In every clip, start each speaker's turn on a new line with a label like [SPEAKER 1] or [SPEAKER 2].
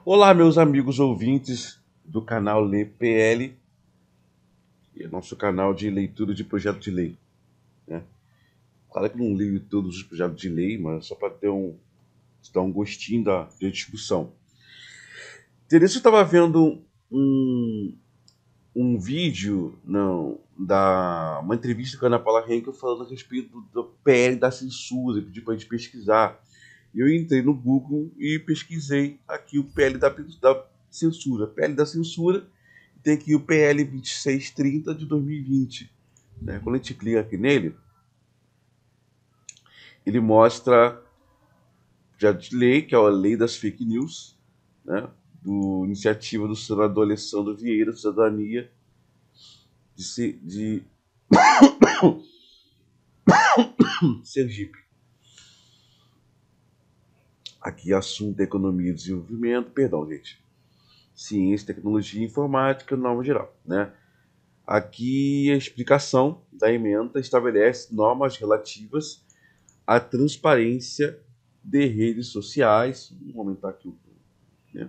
[SPEAKER 1] Olá, meus amigos ouvintes do canal LePL, e é nosso canal de leitura de projeto de lei, né? Claro que eu não leio todos os projetos de lei, mas só para dar um gostinho da discussão. Teresa, eu estava vendo um vídeo, não, uma entrevista com a Ana Paula Henkel falando a respeito do PL da censura, pedi para a gente pesquisar. Eu entrei no Google e pesquisei aqui o PL da censura. PL da censura, tem aqui o PL 2630 de 2020. Né? Quando a gente clica aqui nele, ele mostra já de lei, que é a lei das fake news, né? Iniciativa do senador Alessandro Vieira, Cidadania, de Sergipe. Aqui assunto economia e desenvolvimento, perdão, gente. Ciência, tecnologia e informática, norma geral, né? Aqui a explicação da emenda estabelece normas relativas à transparência de redes sociais. Vou aumentar aqui né?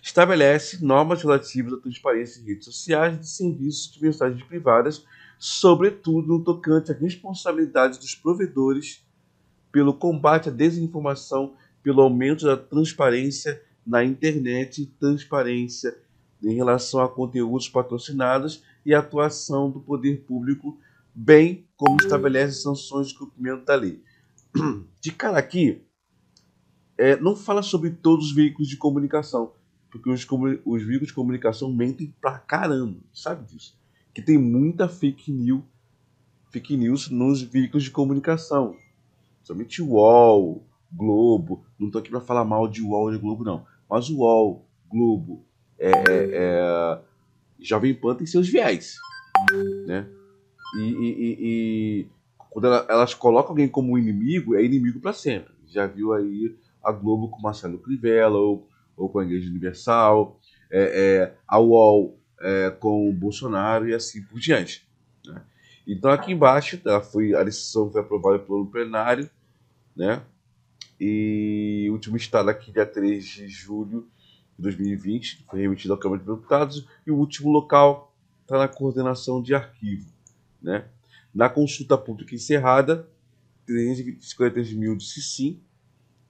[SPEAKER 1] Estabelece normas relativas à transparência de redes sociais e de serviços de mensagens privadas, sobretudo no tocante à responsabilidade dos provedores pelo combate à desinformação, pelo aumento da transparência na internet, transparência em relação a conteúdos patrocinados e a atuação do poder público, bem como estabelece sanções de cumprimento da lei. De cara aqui, não fala sobre todos os veículos de comunicação, porque os veículos de comunicação mentem pra caramba, sabe disso? Que tem muita fake news nos veículos de comunicação. Somente o UOL, Globo, não estou aqui para falar mal de UOL e Globo, não. Mas o UOL, Globo, Jovem Pan tem seus viés, né? E quando elas colocam alguém como inimigo, é inimigo para sempre. Já viu aí a Globo com Marcelo Crivella ou com a Igreja Universal, a UOL com o Bolsonaro e assim por diante. Né? Então aqui embaixo a decisão foi aprovada pelo plenário, né? E o último estado aqui, dia 3 de julho de 2020, foi remetido à Câmara de Deputados, e o último local está na coordenação de arquivo. Né? Na consulta pública encerrada, 353 mil disse sim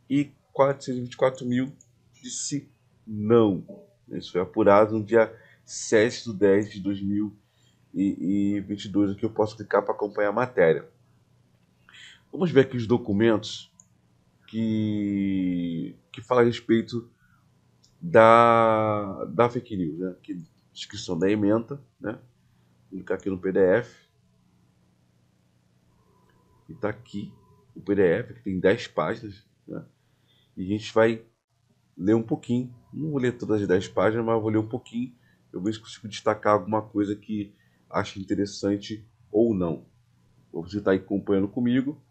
[SPEAKER 1] e 424 mil disse não. Isso foi apurado no dia 7/10/2022. Aqui eu posso clicar para acompanhar a matéria. Vamos ver aqui os documentos que fala a respeito da fake news, né? Aqui, descrição da ementa, né? Vou clicar aqui no PDF. E tá aqui o PDF, que tem 10 páginas, né? E a gente vai ler um pouquinho. Não vou ler todas as 10 páginas, mas vou ler um pouquinho. Eu vou ver se consigo destacar alguma coisa que ache interessante ou não. Você está aí acompanhando comigo.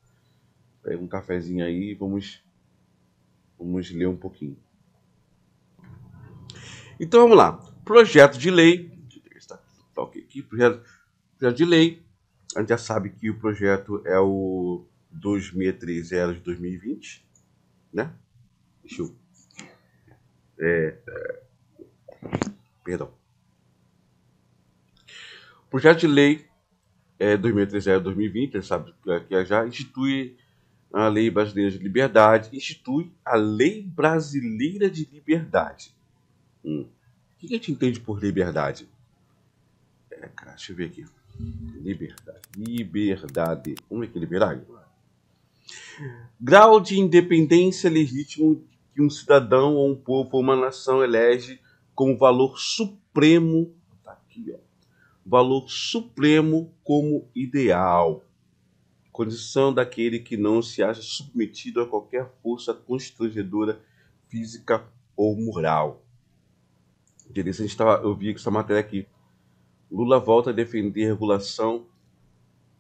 [SPEAKER 1] Pega um cafezinho aí e vamos ler um pouquinho. Então vamos lá. Projeto de lei. Tá ok aqui. Projeto de lei. A gente já sabe que o projeto é o 2630 de 2020. Né? Deixa eu. Perdão. O projeto de lei 2630 de 2020, você sabe que já institui a Lei Brasileira de Liberdade, institui a Lei Brasileira de Liberdade. O que a gente entende por liberdade? Cara, deixa eu ver aqui. Liberdade. Vamos ver aqui, liberdade. Grau de independência legítimo que um cidadão ou um povo ou uma nação elege como valor supremo. Tá aqui, ó. Valor supremo como ideal. Condição daquele que não se acha submetido a qualquer força constrangedora, física ou moral. Interessante, eu vi essa matéria aqui. Lula volta a defender a regulação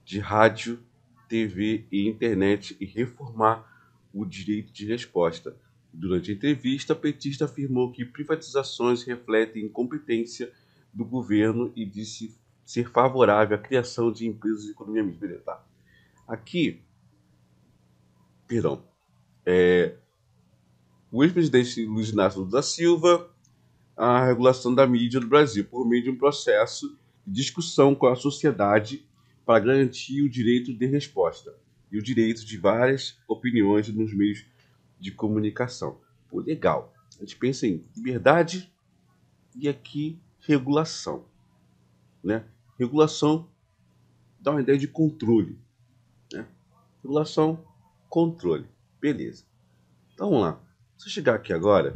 [SPEAKER 1] de rádio, TV e internet e reformar o direito de resposta. Durante a entrevista, a petista afirmou que privatizações refletem incompetência do governo e disse ser favorável à criação de empresas de economia mista. Tá. Aqui, perdão, o ex-presidente Luiz Inácio Lula da Silva a regulação da mídia do Brasil por meio de um processo de discussão com a sociedade para garantir o direito de resposta e o direito de várias opiniões nos meios de comunicação. Pô, legal. A gente pensa em liberdade e aqui regulação, né? Regulação dá uma ideia de controle, né? Regulação, controle. Beleza. Então vamos lá. Se eu chegar aqui agora,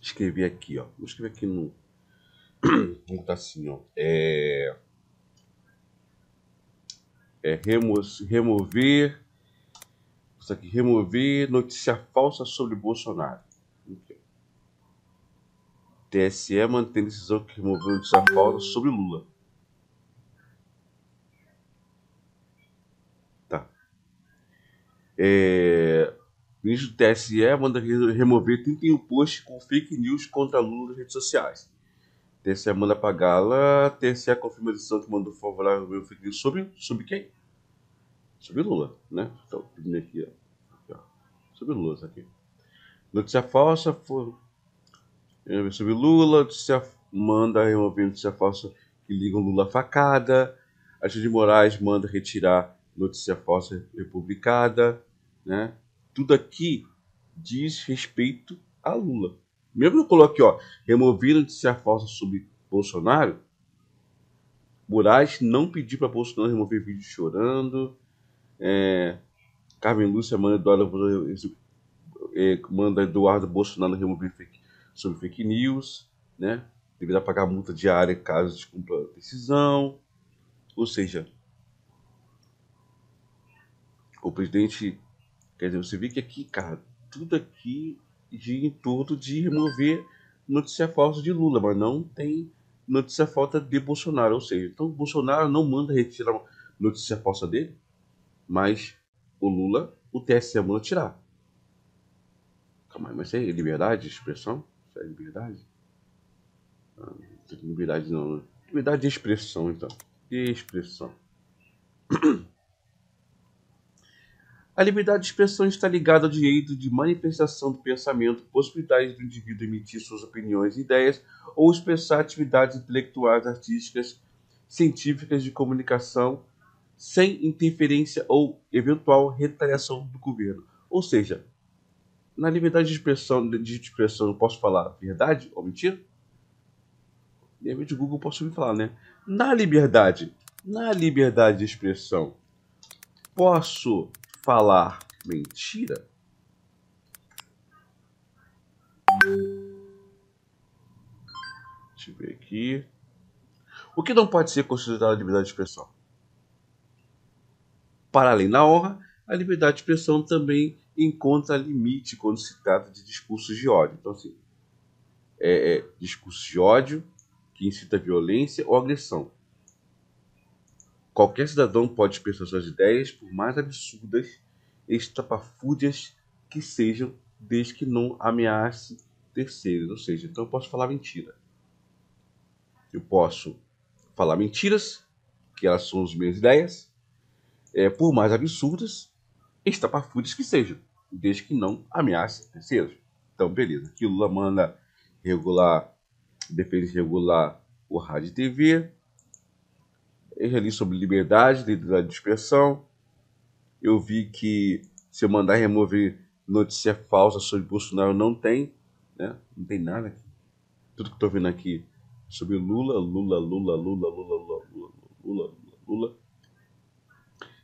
[SPEAKER 1] escrever aqui, ó. Vou escrever aqui no. Vamos botar assim, ó. Remover. Isso aqui, remover notícia falsa sobre Bolsonaro. Aqui. TSE mantém decisão que removeu notícia falsa sobre Lula. Tá. Ministro do TSE manda remover 31 posts com fake news contra Lula nas redes sociais. TSE manda apagá-la. TSE confirma a decisão que mandou favorável fake news sobre quem? Sobre Lula, né? Então, aqui, ó. Sobre Lula, isso aqui. Notícia falsa sobre Lula. Notícia manda remover notícia falsa que ligam Lula à facada. Alexandre de Moraes manda retirar notícia falsa republicada, né? Tudo aqui diz respeito a Lula. Mesmo que eu coloque, ó, remover notícia falsa sobre Bolsonaro, Moraes não pediu para Bolsonaro remover vídeo chorando. Carmen Lúcia manda Eduardo Bolsonaro remover sobre fake news, né? Deverá pagar multa diária caso descumpra a decisão. Ou seja, o presidente, quer dizer, você vê que aqui, cara, tudo aqui gira em torno de remover notícia falsa de Lula, mas não tem notícia falsa de Bolsonaro. Ou seja, então Bolsonaro não manda retirar notícia falsa dele, mas o Lula, o TSE manda tirar. Calma aí, mas isso é liberdade de expressão? Isso é liberdade? Não, não tem liberdade não, né? Liberdade de expressão, então. De expressão. A liberdade de expressão está ligada ao direito de manifestação do pensamento, possibilidade do indivíduo emitir suas opiniões e ideias ou expressar atividades intelectuais, artísticas, científicas de comunicação sem interferência ou eventual retaliação do governo. Ou seja, na liberdade de expressão eu posso falar verdade ou mentira? De repente o Google posso me falar, né? Na liberdade de expressão, posso falar mentira? Deixa eu ver aqui. O que não pode ser considerado liberdade de expressão? Para além da honra, a liberdade de expressão também encontra limite quando se trata de discursos de ódio. Então, assim, discurso de ódio que incita violência ou agressão. Qualquer cidadão pode expressar suas ideias, por mais absurdas e estapafúrdias que sejam, desde que não ameace terceiros. Ou seja, então eu posso falar mentira. Eu posso falar mentiras, que elas são as minhas ideias, por mais absurdas e estapafúrdias que sejam, desde que não ameace terceiros. Então, beleza. Aqui o Lula manda defende regular o rádio e TV. Eu li sobre liberdade de expressão. Eu vi que se eu mandar remover notícia falsa sobre Bolsonaro, não tem, né? Não tem nada aqui. Tudo que estou vendo aqui sobre Lula.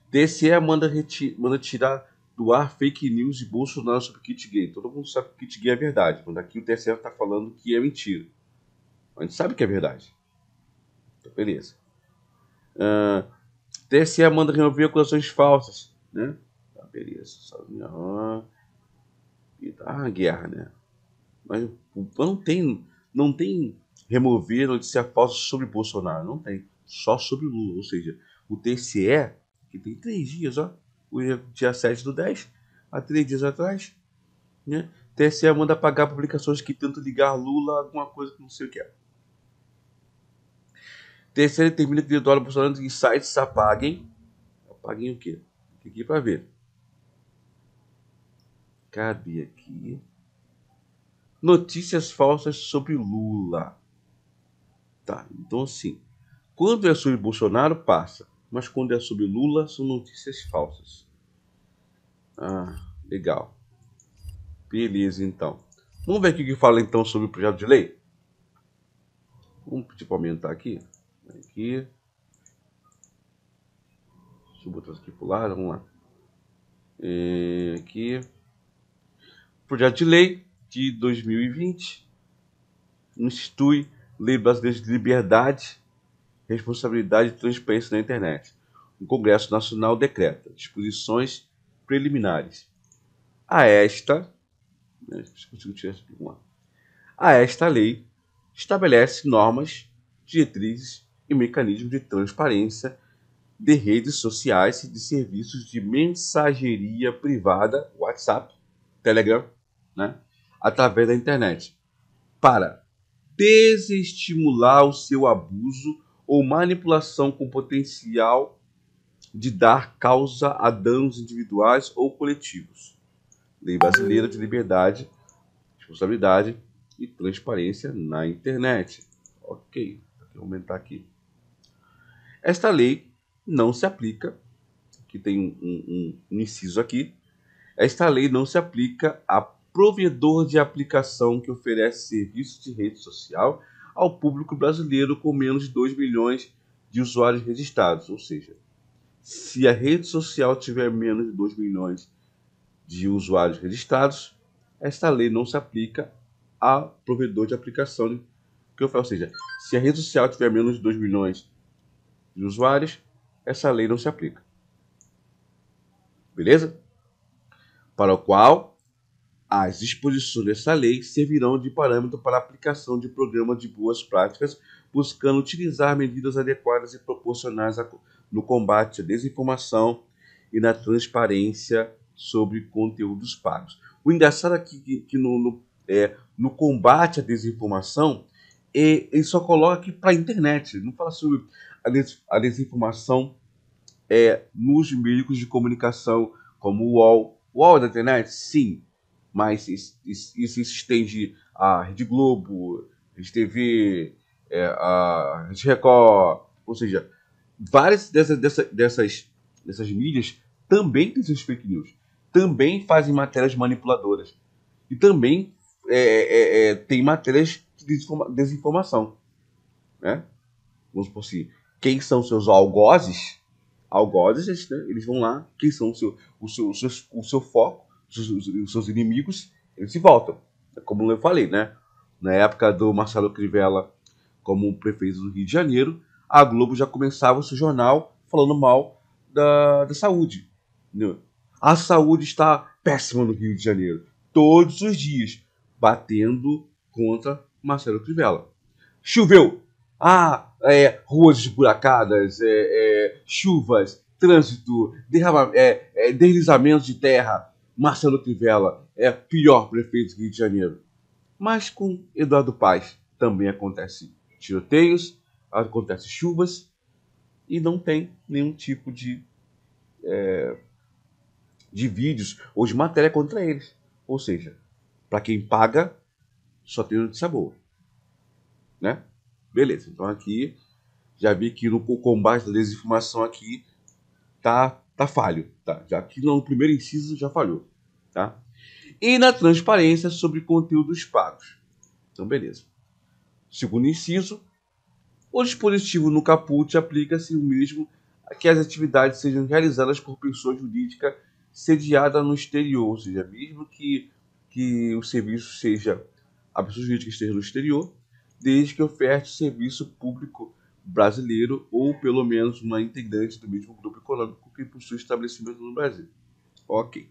[SPEAKER 1] TSE manda tirar do ar fake news de Bolsonaro sobre kit gay. Todo mundo sabe que kit gay é verdade, mas aqui o TSE está falando que é mentira. A gente sabe que é verdade. Então, beleza. TSE manda remover acusações falsas, né? Tá, beleza. E tá uma guerra, né? Mas não tem remover notícia falsa sobre Bolsonaro, não tem. Só sobre Lula. Ou seja, o TSE, que tem 3 dias, ó. O dia 7/10, há 3 dias atrás, né? TSE manda apagar publicações que tentam ligar Lula a alguma coisa que não sei o que é. TSE determina que Eduardo Bolsonaro e sites apaguem. Apaguem o quê? Aqui para ver. Cadê aqui? Notícias falsas sobre Lula. Tá, então assim, quando é sobre Bolsonaro, passa. Mas quando é sobre Lula, são notícias falsas. Ah, legal. Beleza, então. Vamos ver aqui o que fala então sobre o projeto de lei? Vamos pedir para aumentar aqui. Aqui. Deixa eu botar isso aqui pro lado, vamos lá. Aqui. Projeto de lei de 2020 institui Lei Brasileira de Liberdade, Responsabilidade e Transparência na Internet. O Congresso Nacional decreta disposições preliminares. A esta, né, a esta lei estabelece normas, diretrizes e mecanismos de transparência de redes sociais e de serviços de mensageria privada, WhatsApp, Telegram, né, através da internet, para desestimular o seu abuso ou manipulação com potencial de dar causa a danos individuais ou coletivos. Lei Brasileira de Liberdade, Responsabilidade e Transparência na Internet. Ok, vou aumentar aqui. Esta lei não se aplica, que tem um inciso aqui, esta lei não se aplica a provedor de aplicação que oferece serviços de rede social ao público brasileiro com menos de 2 milhões de usuários registrados. Ou seja, se a rede social tiver menos de 2 milhões de usuários registrados, esta lei não se aplica a provedor de aplicação que oferece. Ou seja, se a rede social tiver menos de 2 milhões de usuários, essa lei não se aplica. Beleza? Para o qual as disposições dessa lei servirão de parâmetro para a aplicação de programas de boas práticas, buscando utilizar medidas adequadas e proporcionais no combate à desinformação e na transparência sobre conteúdos pagos. O engraçado aqui que no combate à desinformação, ele só coloca aqui para a internet, não fala sobre a desinformação nos meios de comunicação, como o UOL. O UOL é da internet? Sim, mas isso se estende à Rede Globo, Rede TV, a Rede Record, ou seja, várias dessas mídias também têm seus fake news, também fazem matérias manipuladoras e também tem matérias de desinformação, né? Vamos supor assim, quem são seus algozes? Algozes, né? Eles vão lá, quem são o seu foco, os seus inimigos, eles se voltam. Como eu falei, né? Na época do Marcelo Crivella como prefeito do Rio de Janeiro, a Globo já começava o seu jornal falando mal da saúde. Né? A saúde está péssima no Rio de Janeiro. Todos os dias, batendo contra Marcelo Crivella. Choveu. Ruas esburacadas, chuvas, trânsito, deslizamentos de terra. Marcelo Crivella é pior prefeito do Rio de Janeiro. Mas com Eduardo Paes também acontece tiroteios, acontece chuvas e não tem nenhum tipo de vídeos ou de matéria contra eles. Ou seja, para quem paga, só tem notícia boa. Né? Beleza, então aqui já vi que no combate da desinformação aqui tá falho, tá? Já que no primeiro inciso já falhou, tá? E na transparência sobre conteúdos pagos. Então, beleza. Segundo inciso, o dispositivo no caput aplica-se o mesmo a que as atividades sejam realizadas por pessoa jurídica sediada no exterior, ou seja, mesmo que o serviço seja a pessoa jurídica esteja no exterior, desde que oferte serviço público brasileiro ou pelo menos uma integrante do mesmo grupo econômico que possui estabelecimento no Brasil. Ok.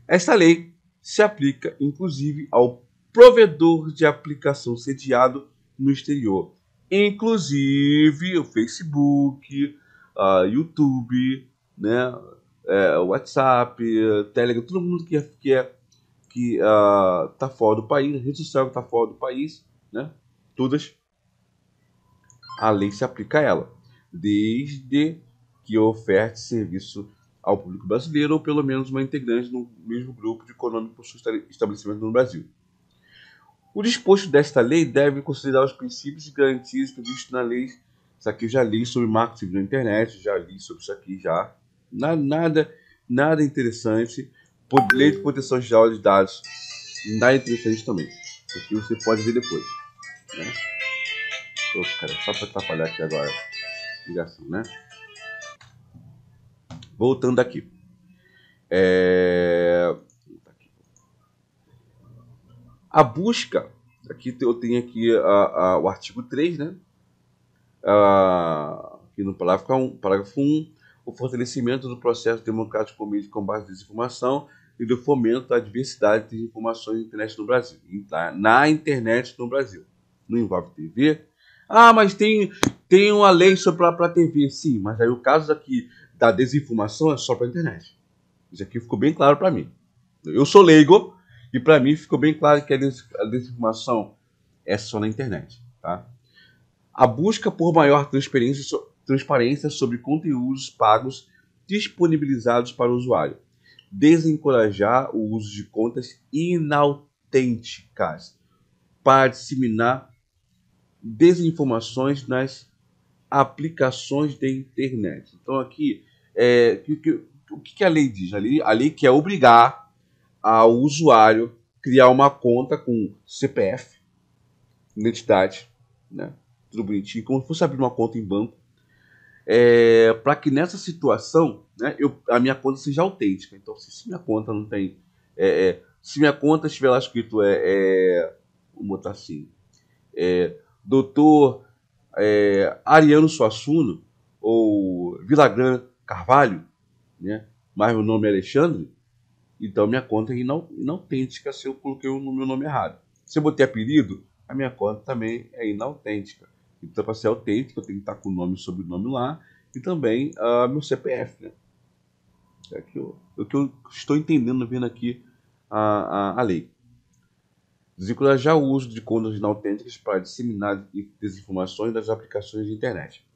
[SPEAKER 1] Esta lei se aplica, inclusive, ao provedor de aplicação sediado no exterior, inclusive o Facebook, YouTube, né, WhatsApp, Telegram, todo mundo que está fora do país, a rede social que está fora do país, né, todas, a lei se aplica a ela, desde que oferte serviço ao público brasileiro ou pelo menos uma integrante no mesmo grupo de econômico por estabelecimento no Brasil. O disposto desta lei deve considerar os princípios e garantias previstos na lei. Isso aqui eu já li sobre marketing civil na internet, já li sobre isso aqui já. Nada interessante. Lei de proteção geral de dados, nada interessante também. Isso aqui você pode ver depois. Né? Cara, só para atrapalhar aqui agora. Ligação, né? Voltando aqui. A busca, aqui eu tenho aqui o artigo 3, né? Aqui no parágrafo 1, o fortalecimento do processo democrático por meio de combate à desinformação e do fomento à diversidade de informações na internet no Brasil. Na internet no Brasil. Não envolve TV. Ah, mas tem uma lei para TV. Sim, mas aí o caso aqui da desinformação é só para a internet. Isso aqui ficou bem claro para mim. Eu sou leigo e para mim ficou bem claro que a desinformação é só na internet. Tá? A busca por maior transparência sobre conteúdos pagos disponibilizados para o usuário. Desencorajar o uso de contas inautênticas para disseminar desinformações nas aplicações da internet. Então aqui, o que a lei diz? A lei quer obrigar ao usuário criar uma conta com CPF, identidade, né? Tudo bonitinho, como se fosse abrir uma conta em banco, para que nessa situação, né, a minha conta seja autêntica. Então, se minha conta não tem, se minha conta estiver lá escrito, vamos botar assim, Dr. Ariano Suassuna ou Villagrán Carvalho, né, mas meu nome é Alexandre, então minha conta é inautêntica se eu coloquei o meu nome errado. Se eu botei apelido, a minha conta também é inautêntica. Então, para ser autêntico, eu tenho que estar com o nome e sobrenome lá e também meu CPF. Né? É o que eu estou entendendo vendo aqui a lei. Desencorajar o uso de contas inautênticas para disseminar desinformações das aplicações de internet.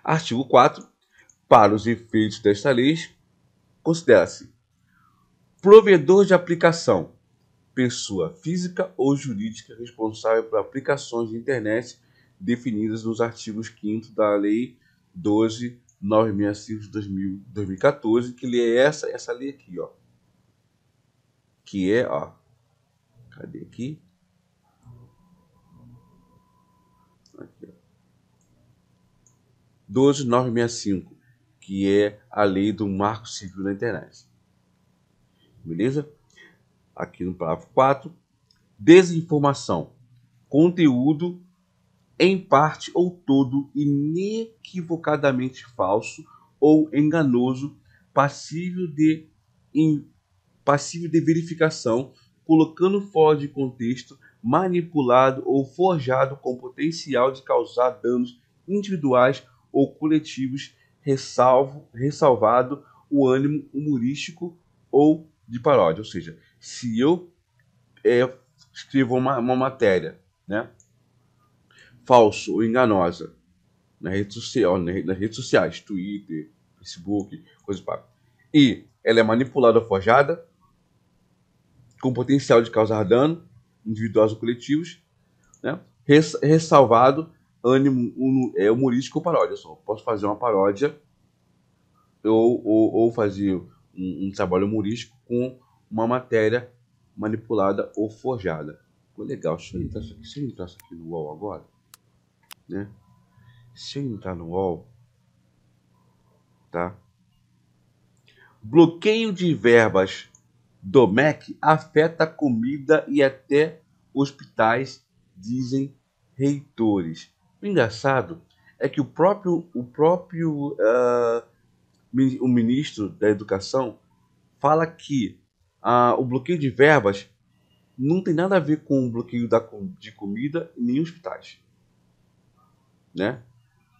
[SPEAKER 1] Artigo 4. Para os efeitos desta lei, considera-se provedor de aplicação, pessoa física ou jurídica responsável por aplicações de internet definidas nos artigos 5º da Lei 12.965 de 2014, que é essa lei aqui, ó. Que é, ó. Cadê aqui? Aqui, ó. 12.965, que é a lei do Marco Civil da Internet. Beleza? Aqui no parágrafo 4. Desinformação. Conteúdo em parte ou todo inequivocadamente falso ou enganoso, passível de verificação, colocando fora de contexto, manipulado ou forjado com potencial de causar danos individuais ou coletivos, ressalvado o ânimo humorístico ou de paródia. Ou seja, se eu escrevo uma matéria, né, falso ou enganosa nas redes sociais, Twitter, Facebook, coisas para, e ela é manipulada ou forjada com potencial de causar dano individuais ou coletivos, né? Ressalvado ânimo humorístico ou paródia. Só posso fazer uma paródia ou fazer um trabalho humorístico com uma matéria manipulada ou forjada. Ficou legal. Deixa eu entrar isso aqui. Se eu entrar isso aqui no UOL agora, né? Se eu entrar no UOL, tá? Bloqueio de verbas do MEC afeta comida e até hospitais, dizem reitores. O engraçado é que o ministro da Educação fala que o bloqueio de verbas não tem nada a ver com o bloqueio de comida e nem hospitais, né?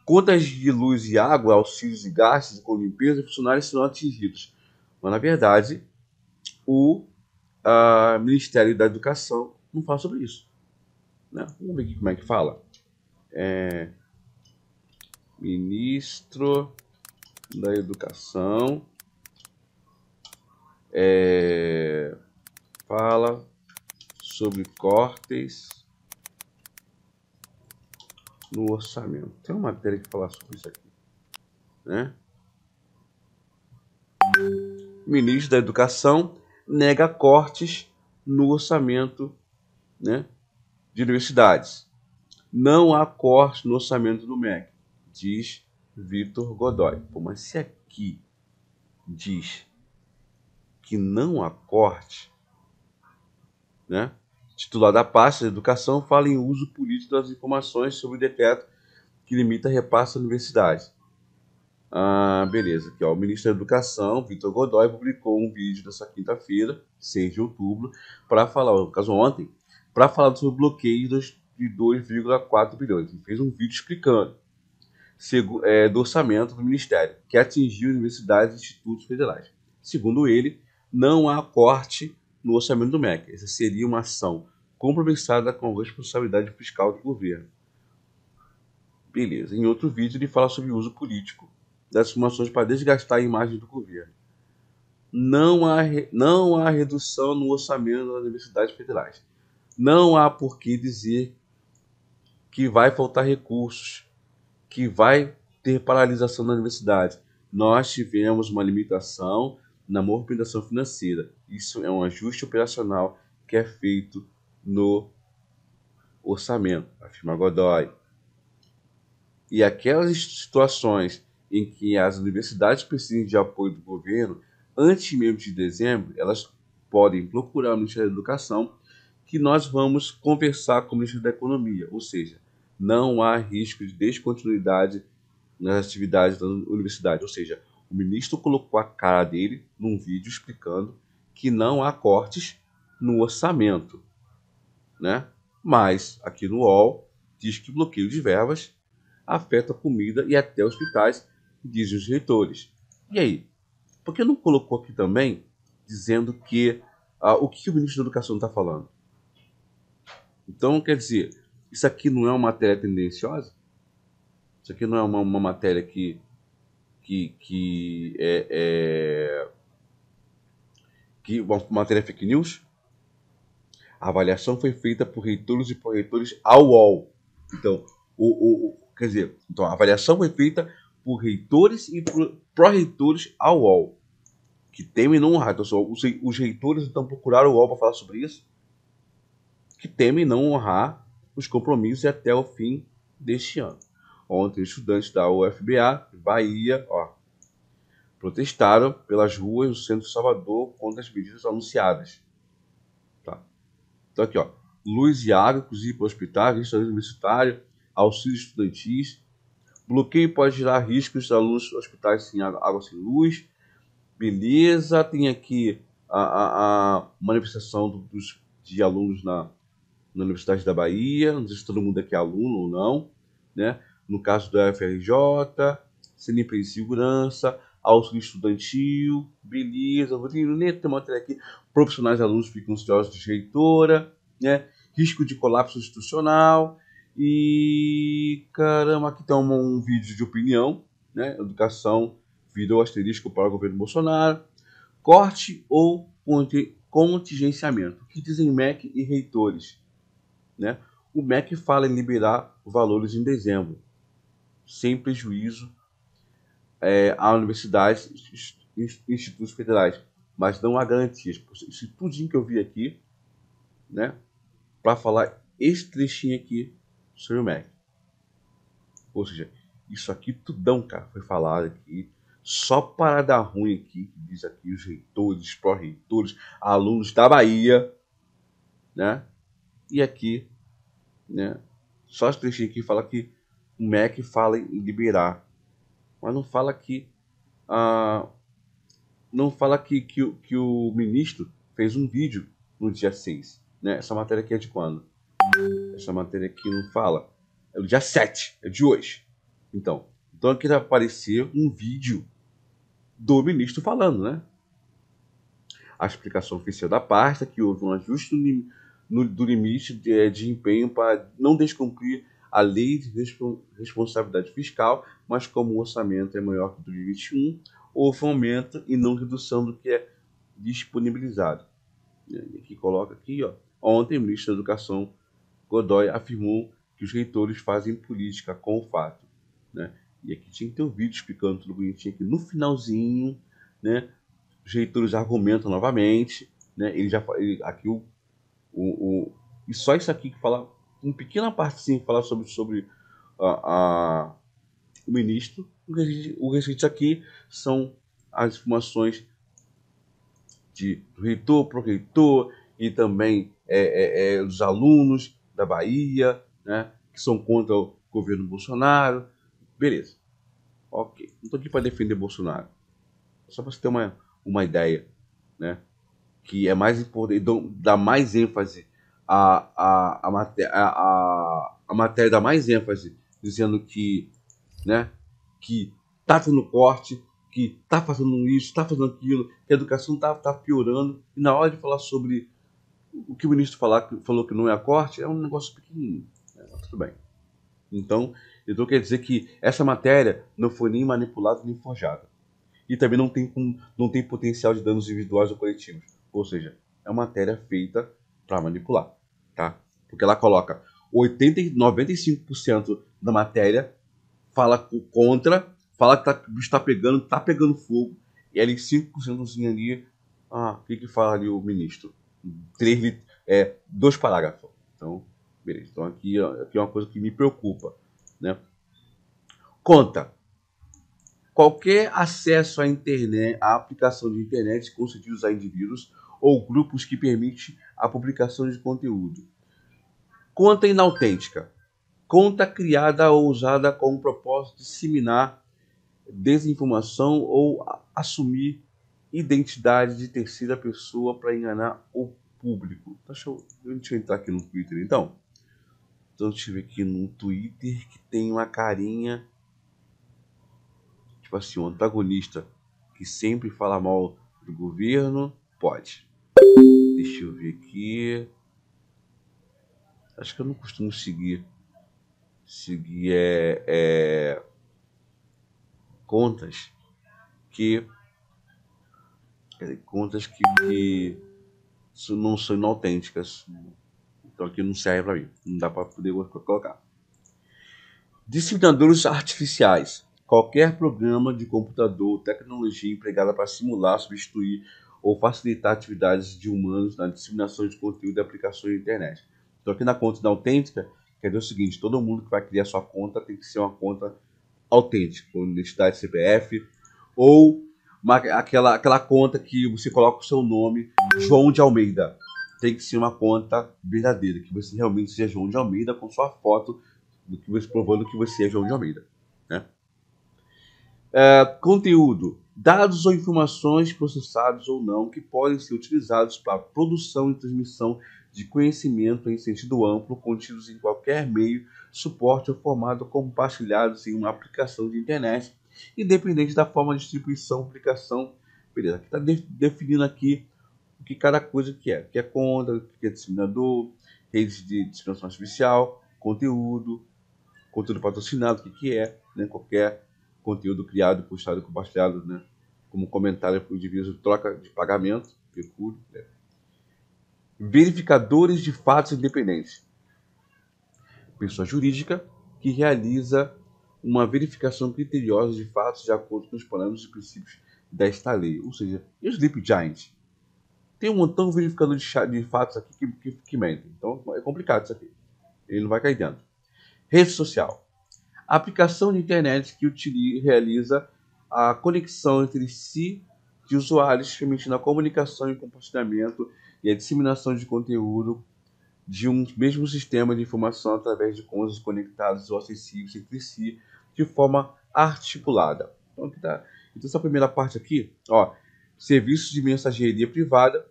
[SPEAKER 1] Contas de luz e água, auxílios e gastos com limpeza, funcionários serão atingidos. Mas, na verdade, o Ministério da Educação não fala sobre isso. Né? Vamos ver aqui como é que fala. Ministro da Educação fala sobre cortes no orçamento. Tem uma matéria que fala sobre isso aqui, né? O ministro da Educação nega cortes no orçamento, né, de universidades. Não há corte no orçamento do MEC, diz Vitor Godoy. Pô, mas se aqui diz que não há corte, né? Titular da pasta de educação fala em uso político das informações sobre o decreto que limita repasse à universidade. Beleza. Aqui, ó, o ministro da Educação, Vitor Godoy, publicou um vídeo nessa quinta-feira, 6 de outubro, para falar, no caso ontem, para falar sobre o bloqueio de 2,4 bilhões. Ele fez um vídeo explicando do orçamento do Ministério, que atingiu universidades e institutos federais. Segundo ele, não há corte no orçamento do MEC. Essa seria uma ação compromissada com a responsabilidade fiscal do governo. Beleza. Em outro vídeo, ele fala sobre o uso político das informações para desgastar a imagem do governo. Não há redução no orçamento das universidades federais. Não há por que dizer que vai faltar recursos, que vai ter paralisação na universidade. Nós tivemos uma limitação na movimentação financeira. Isso é um ajuste operacional que é feito no orçamento, afirma Godoy. E aquelas situações em que as universidades precisam de apoio do governo, antes mesmo de dezembro, elas podem procurar o Ministério da Educação, que nós vamos conversar com o Ministério da Economia. Ou seja, não há risco de descontinuidade nas atividades da universidade. Ou seja, o ministro colocou a cara dele num vídeo explicando que não há cortes no orçamento, né? Mas, aqui no UOL, diz que bloqueio de verbas afeta a comida e até hospitais, dizem os reitores. E aí? Por que não colocou aqui também dizendo que o que o ministro da Educação está falando? Então, quer dizer, isso aqui não é uma matéria tendenciosa? Isso aqui não é uma matéria que uma matéria fake news? A avaliação foi feita por reitores e pró-reitores ao UOL. Então, quer dizer, então a avaliação foi feita por reitores e pró-reitores ao UOL, que temem não honrar. Então, os reitores então procuraram o UOL para falar sobre isso, que temem não honrar os compromissos até o fim deste ano. Ontem, estudantes da UFBA, Bahia, protestaram pelas ruas do centro de Salvador contra as medidas anunciadas. Tá? Então aqui, luz e água, inclusive para o hospital, restaurante universitário, auxílio estudantis. Bloqueio pode gerar riscos a alunos hospitais sem água, sem luz. Beleza, tem aqui a manifestação de alunos na Universidade da Bahia. Não sei se todo mundo aqui é aluno ou não, né? No caso da FRJ, CNPq de Segurança, auxílio estudantil, beleza. Vou ter uma matéria aqui. Profissionais e alunos ficam ansiosos de reitora, né? Risco de colapso institucional. E caramba, aqui tem um vídeo de opinião, né? Educação virou asterisco para o governo Bolsonaro. Corte ou contingenciamento. O que dizem MEC e reitores, né? O MEC fala em liberar valores em dezembro, sem prejuízo a universidades e institutos federais, mas não há garantias. Isso tudo que eu vi aqui, né, para falar esse trechinho aqui sobre o MEC. Ou seja, isso aqui tudão, cara, foi falado aqui, só para dar ruim aqui, que diz aqui os reitores, pró-reitores, alunos da Bahia, né, e aqui, né, só esse trechinho aqui fala que o MEC fala em liberar, mas não fala que que o ministro fez um vídeo no dia 6. Né? Essa matéria aqui é de quando? Essa matéria aqui não fala. É do dia 7, é de hoje. Então aqui vai aparecer um vídeo do ministro falando, né? A explicação oficial da pasta que houve um ajuste do limite de empenho para não descumprir a lei de responsabilidade fiscal, mas como o orçamento é maior que o de 2021, houve um aumento e não redução do que é disponibilizado. E aqui coloca aqui, Ontem, o ministro da Educação, Godoy, afirmou que os reitores fazem política com o fato, né? E aqui tinha que ter um vídeo explicando tudo bonitinho aqui. No finalzinho, né, os reitores argumentam novamente, né? Aqui e só isso aqui que fala, uma pequena parte sim, falar sobre o ministro. O restante aqui são as informações do reitor, pro-reitor e também dos alunos da Bahia, né, que são contra o governo Bolsonaro. Beleza. Ok. Não estou aqui para defender Bolsonaro. Só para você ter uma ideia, né? Que é mais importante, dá mais ênfase a matéria dá mais ênfase dizendo que, né, que tá tendo corte, que tá fazendo isso, tá fazendo aquilo, que a educação tá piorando, e na hora de falar sobre o que o ministro falou que não é corte, é um negócio pequenininho, né? Mas tudo bem. Então quer dizer que essa matéria não foi nem manipulada nem forjada. E também não tem potencial de danos individuais ou coletivos. Ou seja, é uma matéria feita para manipular, tá? Porque ela coloca 95% da matéria fala contra, fala que o bicho tá pegando fogo, e ali 5% ali, o que fala ali o ministro? 2 parágrafos. Então, beleza. Então aqui é uma coisa que me preocupa, né? Conta. Qualquer acesso à internet, à aplicação de internet concedidos a indivíduos ou grupos que permite a publicação de conteúdo. Conta inautêntica. Conta criada ou usada com o propósito de disseminar desinformação ou assumir identidade de terceira pessoa para enganar o público. Deixa eu entrar aqui no Twitter, então. Então, deixa eu ver aqui no Twitter que tem uma carinha, tipo assim, um antagonista que sempre fala mal do governo. Pode. Deixa eu ver aqui. Acho que eu não costumo seguir contas que não são inautênticas. Então aqui não serve para mim. Não dá para poder colocar. Disseminadores artificiais. Qualquer programa de computador ou tecnologia empregada para simular, substituir ou facilitar atividades de humanos na disseminação de conteúdo e aplicações da internet. Então aqui na conta inautêntica, quer dizer o seguinte, todo mundo que vai criar sua conta tem que ser uma conta autêntica, com identidade CPF, ou aquela conta que você coloca o seu nome, João de Almeida. Tem que ser uma conta verdadeira, que você realmente seja João de Almeida com sua foto, provando que você é João de Almeida, né? Conteúdo. Dados ou informações processados ou não que podem ser utilizados para produção e transmissão de conhecimento em sentido amplo, contidos em qualquer meio, suporte ou formato compartilhados em uma aplicação de internet, independente da forma de distribuição, aplicação. Beleza, aqui está definindo aqui o que cada coisa que é. O que é conta, o que é disseminador, redes de disseminação artificial, conteúdo patrocinado, o que é, né? Qualquer conteúdo criado, postado e compartilhado, né? Como comentário por indivíduos de troca de pagamento, pecúlio, né? Verificadores de fatos independentes. Pessoa jurídica que realiza uma verificação criteriosa de fatos de acordo com os parâmetros e princípios desta lei. Ou seja, e os Sleep Giants? Tem um montão de verificador de fatos aqui que mentem. Então é complicado isso aqui. Ele não vai cair dentro. Rede social. A aplicação de internet que realiza a conexão entre si de usuários, permitindo a comunicação e compartilhamento e a disseminação de conteúdo de um mesmo sistema de informação através de contas conectadas ou acessíveis entre si de forma articulada. Então, aqui tá. Então essa primeira parte aqui, ó, serviços de mensageria privada,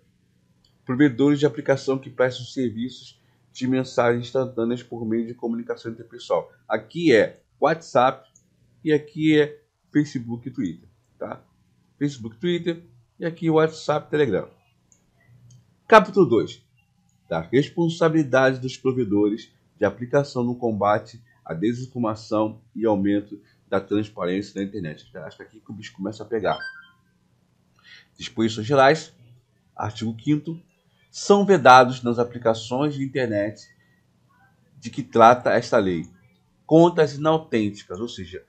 [SPEAKER 1] provedores de aplicação que prestam serviços de mensagens instantâneas por meio de comunicação interpessoal. Aqui é WhatsApp e aqui é Facebook e Twitter, tá? Facebook, Twitter e aqui WhatsApp, Telegram. Capítulo 2. Da responsabilidade dos provedores de aplicação no combate à desinformação e aumento da transparência na internet. Acho que aqui que o bicho começa a pegar. Disposições gerais. Artigo 5º. são vedados nas aplicações de internet de que trata esta lei. Contas inautênticas, ou seja,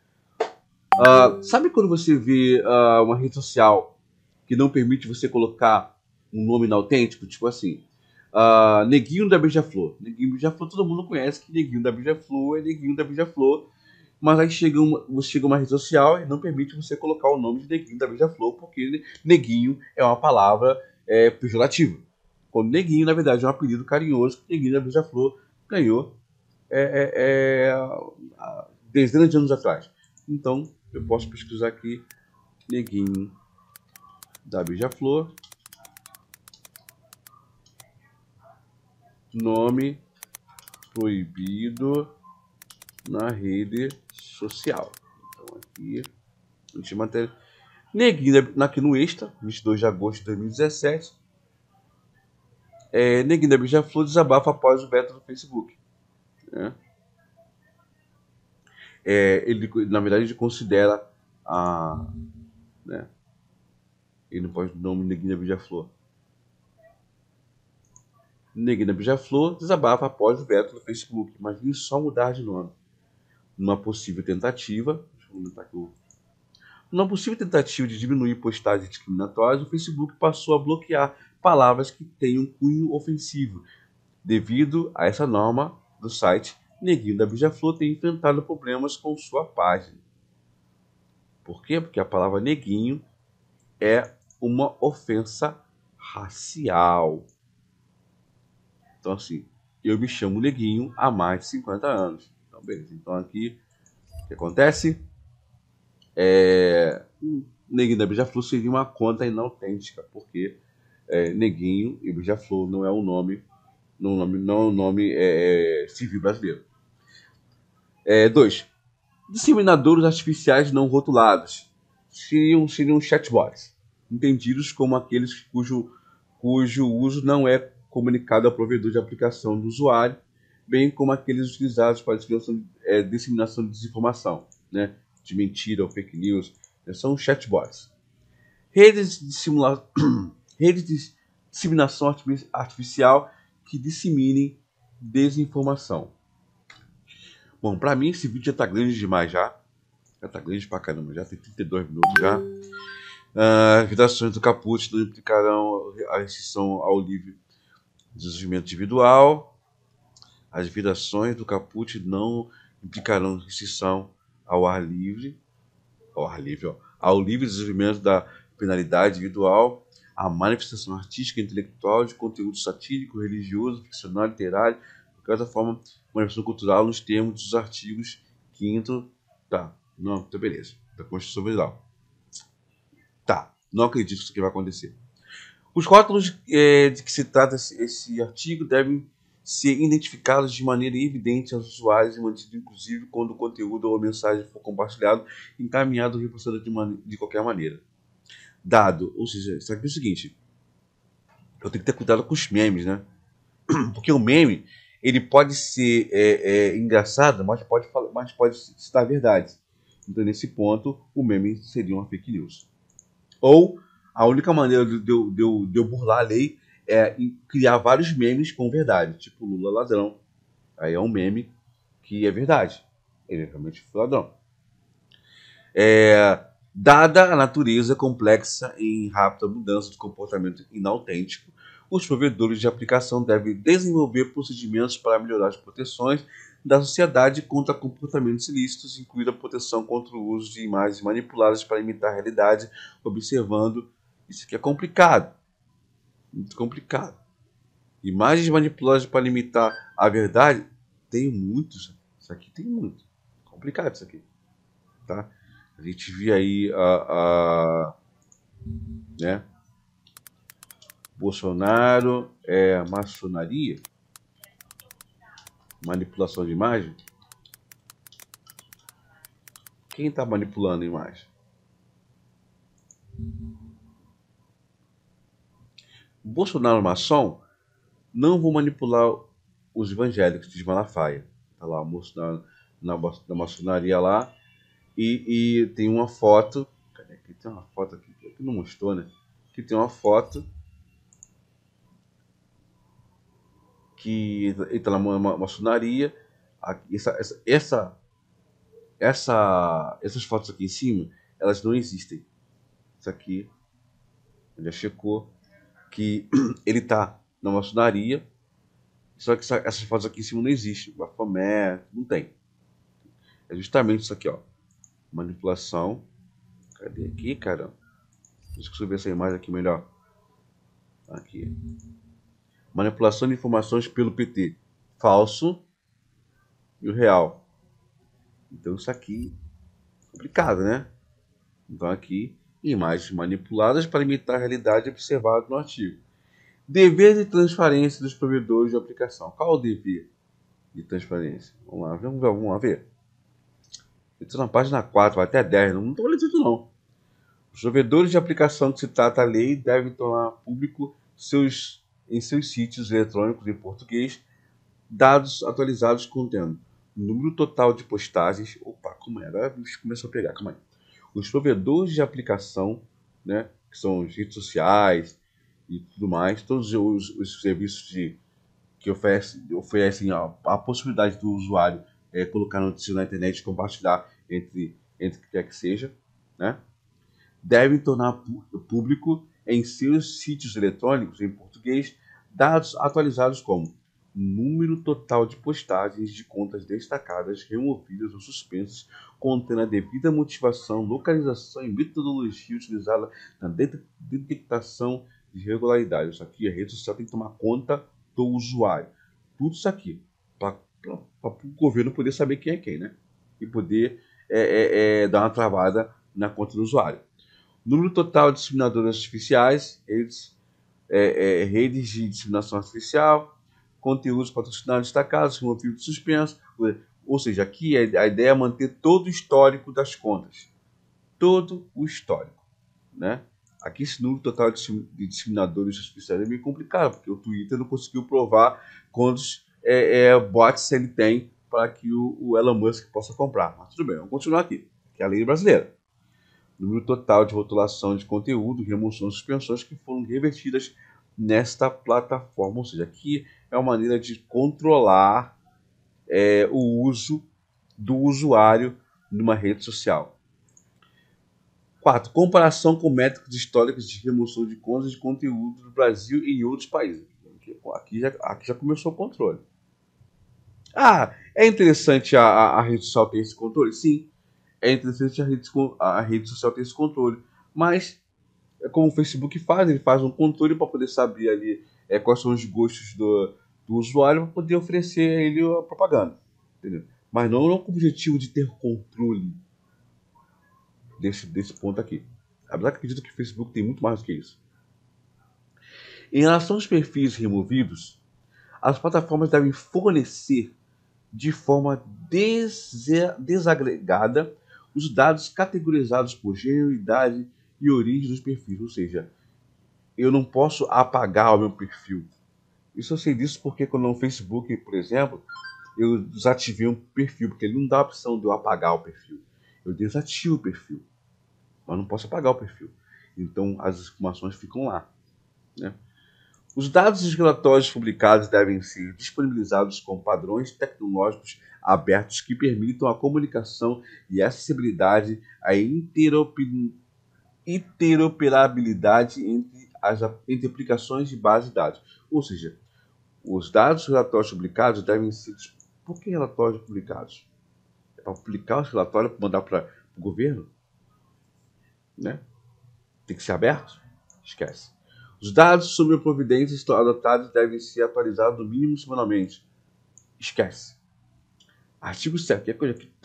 [SPEAKER 1] sabe quando você vê uma rede social que não permite você colocar um nome inautêntico? Tipo assim, Neguinho da Beija-Flor. Neguinho da Beija-Flor, todo mundo conhece que Neguinho da Beija-Flor é Neguinho da Beija-Flor. Mas aí você chega uma rede social e não permite você colocar o nome de Neguinho da Beija-Flor, porque Neguinho é uma palavra pejorativa. Quando Neguinho, na verdade, é um apelido carinhoso que Neguinho da Beija-Flor ganhou dezenas de anos atrás. Então, eu posso pesquisar aqui Neguinho da Beija-Flor, nome proibido na rede social. Então, aqui, matéria. Neguinho, aqui no Extra, 22 de agosto de 2017, Neguinho da Beija-Flor desabafa após o veto do Facebook. Né? Ele, na verdade, ele considera né? Ele não pode o nome Neguinho da Beija-Flor. Neguinho da Beija-Flor desabafa após o veto do Facebook. Imagine só mudar de nome. Numa possível tentativa, de diminuir postagens discriminatórias, o Facebook passou a bloquear palavras que têm um cunho ofensivo. Devido a essa norma do site, Neguinho da Beija-Flor tem enfrentado problemas com sua página. Por quê? Porque a palavra neguinho é uma ofensa racial. Então, assim, eu me chamo Neguinho há mais de 50 anos. Então, beleza. Então, aqui, o que acontece? Neguinho da Beija-Flor seria uma conta inautêntica, porque Neguinho e Beija-Flor não é um nome, não é um nome civil brasileiro. 2. Disseminadores artificiais não rotulados seriam chatbots, entendidos como aqueles cujo uso não é comunicado ao provedor de aplicação do usuário, bem como aqueles utilizados para disseminação de desinformação, né, de mentira ou fake news, são chatbots. Redes de disseminação artificial que disseminem desinformação. Bom, pra mim esse vídeo já tá grande demais já. Já tá grande pra caramba, já tem 32 minutos já. As redações do caput não implicarão a restrição ao livre desenvolvimento individual. As vibrações do caput não implicarão restrição ao ar livre, ao livre desenvolvimento da penalidade individual, a manifestação artística e intelectual de conteúdo satírico, religioso, ficcional, literário, de qualquer forma, manifestação cultural nos termos dos artigos 5º, tá, não, tá beleza, da Constituição Federal. Tá, não acredito que isso aqui vai acontecer. Os rótulos de que se trata esse artigo devem ser identificados de maneira evidente aos usuários e mantido inclusive quando o conteúdo ou a mensagem for compartilhado, encaminhado ou repostado de qualquer maneira. Dado, ou seja, isso aqui é o seguinte, eu tenho que ter cuidado com os memes, né? Porque o meme, ele pode ser engraçado, mas pode citar a verdade. Então, nesse ponto, o meme seria uma fake news. Ou a única maneira de eu burlar a lei é criar vários memes com verdade, tipo Lula ladrão. Aí é um meme que é verdade. Ele realmente foi ladrão. Dada a natureza complexa e rápida mudança de comportamento inautêntico, os provedores de aplicação devem desenvolver procedimentos para melhorar as proteções da sociedade contra comportamentos ilícitos, incluindo a proteção contra o uso de imagens manipuladas para imitar a realidade, observando. Isso aqui é complicado. Muito complicado. Imagens manipuladas para imitar a verdade, tem muitos. Isso aqui tem muito. Complicado isso aqui. Tá? A gente vê aí né? Bolsonaro maçonaria, manipulação de imagem. Quem está manipulando a imagem? Bolsonaro maçom, não vou manipular os evangélicos de Malafaia. Tá lá o moço na maçonaria lá e tem uma foto. Cadê? Aqui tem uma foto aqui que não mostrou, né? Que tem uma foto que entra na maçonaria. Essas fotos aqui em cima, elas não existem. Isso aqui, já checou que ele tá na maçonaria, só que essas fotos aqui em cima não existem. Bafomé, não tem. É justamente isso aqui, ó. Manipulação. Cadê aqui, cara? Deixa eu ver essa imagem aqui melhor. Aqui. Manipulação de informações pelo PT. Falso e o real. Então isso aqui é complicado, né? Então aqui, imagens manipuladas para imitar a realidade observada no artigo. Dever de transparência dos provedores de aplicação. Qual é o dever de transparência? Vamos lá ver. Estou na página 4, vai até 10, não estou lendo tudo não. Os provedores de aplicação que se trata a lei devem tornar público em seus sítios eletrônicos em português dados atualizados contendo número total de postagens. Opa, como é? Agora começou a pegar, calma aí. Os provedores de aplicação, né, que são as redes sociais e tudo mais, todos os serviços que oferecem a possibilidade do usuário colocar notícias na internet e compartilhar entre que quer que seja, né, devem tornar público em seus sítios eletrônicos em português dados atualizados como número total de postagens de contas destacadas, removidas ou suspensas, contendo a devida motivação, localização e metodologia utilizada na detectação de irregularidades. Isso aqui, a rede social tem que tomar conta do usuário. Tudo isso aqui, para o governo poder saber quem é quem, né? E poder dar uma travada na conta do usuário. Número total de disseminadores artificiais, redes de disseminação artificial, conteúdos patrocinados destacados, removidos e suspensos. Ou seja, aqui a ideia é manter todo o histórico das contas. Todo o histórico, né? Aqui esse número total de disseminadores artificiais é meio complicado, porque o Twitter não conseguiu provar quantos bots ele tem para que o Elon Musk possa comprar. Mas tudo bem, vamos continuar aqui, que é a lei brasileira. Número total de rotulação de conteúdo, remoção de suspensões que foram revertidas nesta plataforma. Ou seja, aqui é uma maneira de controlar o uso do usuário numa rede social. 4. Comparação com métricas históricas de remoção de contas de conteúdo do Brasil e em outros países. Aqui já começou o controle. Ah, é interessante a rede social ter esse controle? Sim. É interessante a rede social ter esse controle, mas é como o Facebook faz, ele faz um controle para poder saber ali quais são os gostos do usuário para poder oferecer a ele a propaganda, entendeu? Mas não com o objetivo de ter controle desse ponto aqui. Apesar que acredito que o Facebook tem muito mais do que isso. Em relação aos perfis removidos, as plataformas devem fornecer de forma desagregada os dados categorizados por gênero, idade e origem dos perfis. Ou seja, eu não posso apagar o meu perfil. Isso eu sei disso porque quando no Facebook, por exemplo, eu desativei um perfil, porque ele não dá a opção de eu apagar o perfil. Eu desativo o perfil, mas não posso apagar o perfil. Então as informações ficam lá, né? Os dados dos relatórios publicados devem ser disponibilizados com padrões tecnológicos abertos que permitam a comunicação e acessibilidade, a interoperabilidade entre aplicações de base de dados. Ou seja, os dados dos relatórios publicados devem ser... Por que relatórios publicados? É para publicar os relatórios para mandar para o governo? Né? Tem que ser aberto? Esquece. Os dados sobre providências adotadas devem ser atualizados no mínimo semanalmente. Esquece. Artigo 7.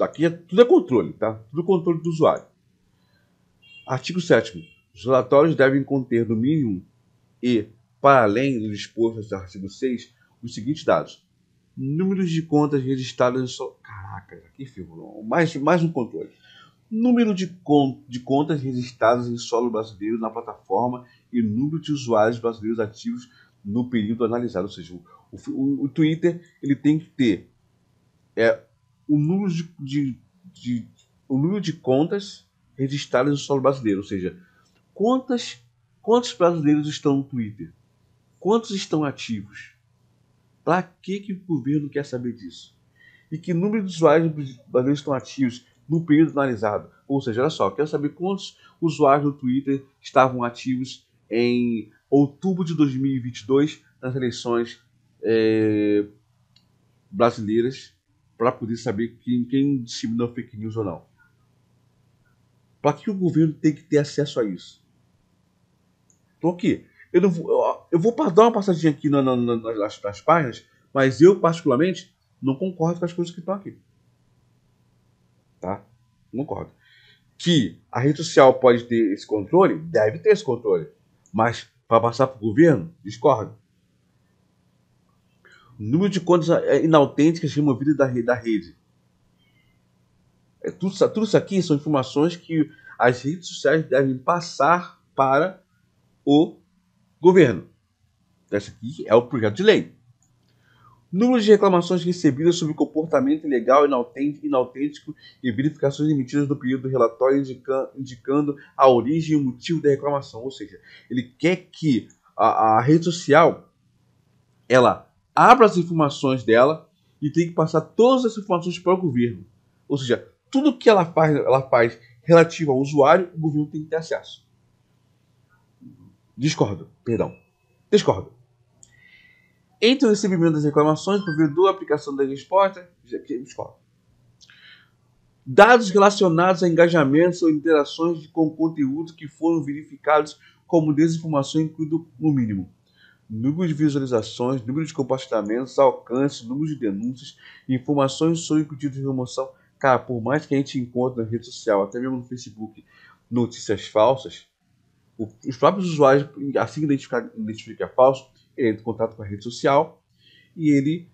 [SPEAKER 1] Aqui tudo é controle, tá? Tudo controle do usuário. Artigo 7. Os relatórios devem conter no mínimo e, para além do disposto no artigo 6, os seguintes dados. Números de contas registradas... Caraca, aqui ficou mais um controle. Número de contas registradas em solo brasileiro na plataforma e número de usuários brasileiros ativos no período analisado. Ou seja, o Twitter ele tem que ter o número o número de contas registradas no solo brasileiro. Ou seja, quantos brasileiros estão no Twitter? Quantos estão ativos? Para que o governo quer saber disso? E que número de usuários brasileiros estão ativos no período analisado? Ou seja, olha só, eu quero saber quantos usuários do Twitter estavam ativos em outubro de 2022 nas eleições brasileiras, para poder saber quem disseminou fake news ou não. Para que o governo tem que ter acesso a isso? Então aqui, eu vou dar uma passadinha aqui nas páginas, mas eu particularmente não concordo com as coisas que estão aqui. Tá? Não concordo. Que a rede social pode ter esse controle? Deve ter esse controle. Mas para passar para o governo? Discordo. O número de contas inautênticas removidas da rede. Tudo isso aqui são informações que as redes sociais devem passar para o governo. Esse aqui é o projeto de lei. Número de reclamações recebidas sobre comportamento ilegal, inautêntico e verificações emitidas no período do relatório indicando a origem e o motivo da reclamação. Ou seja, ele quer que a rede social ela abra as informações dela e tem que passar todas as informações para o governo. Ou seja, tudo que ela faz relativo ao usuário, o governo tem que ter acesso. Discordo. Entre o recebimento das reclamações, provedor, a aplicação da resposta, discordo. Dados relacionados a engajamentos ou interações com conteúdo que foram verificados como desinformação, incluído no mínimo número de visualizações, número de compartilhamentos, alcance, número de denúncias, informações sobre pedido de remoção. Cara, por mais que a gente encontre na rede social, até mesmo no Facebook, notícias falsas, os próprios usuários, assim que identifica falso, ele entra em contato com a rede social e ele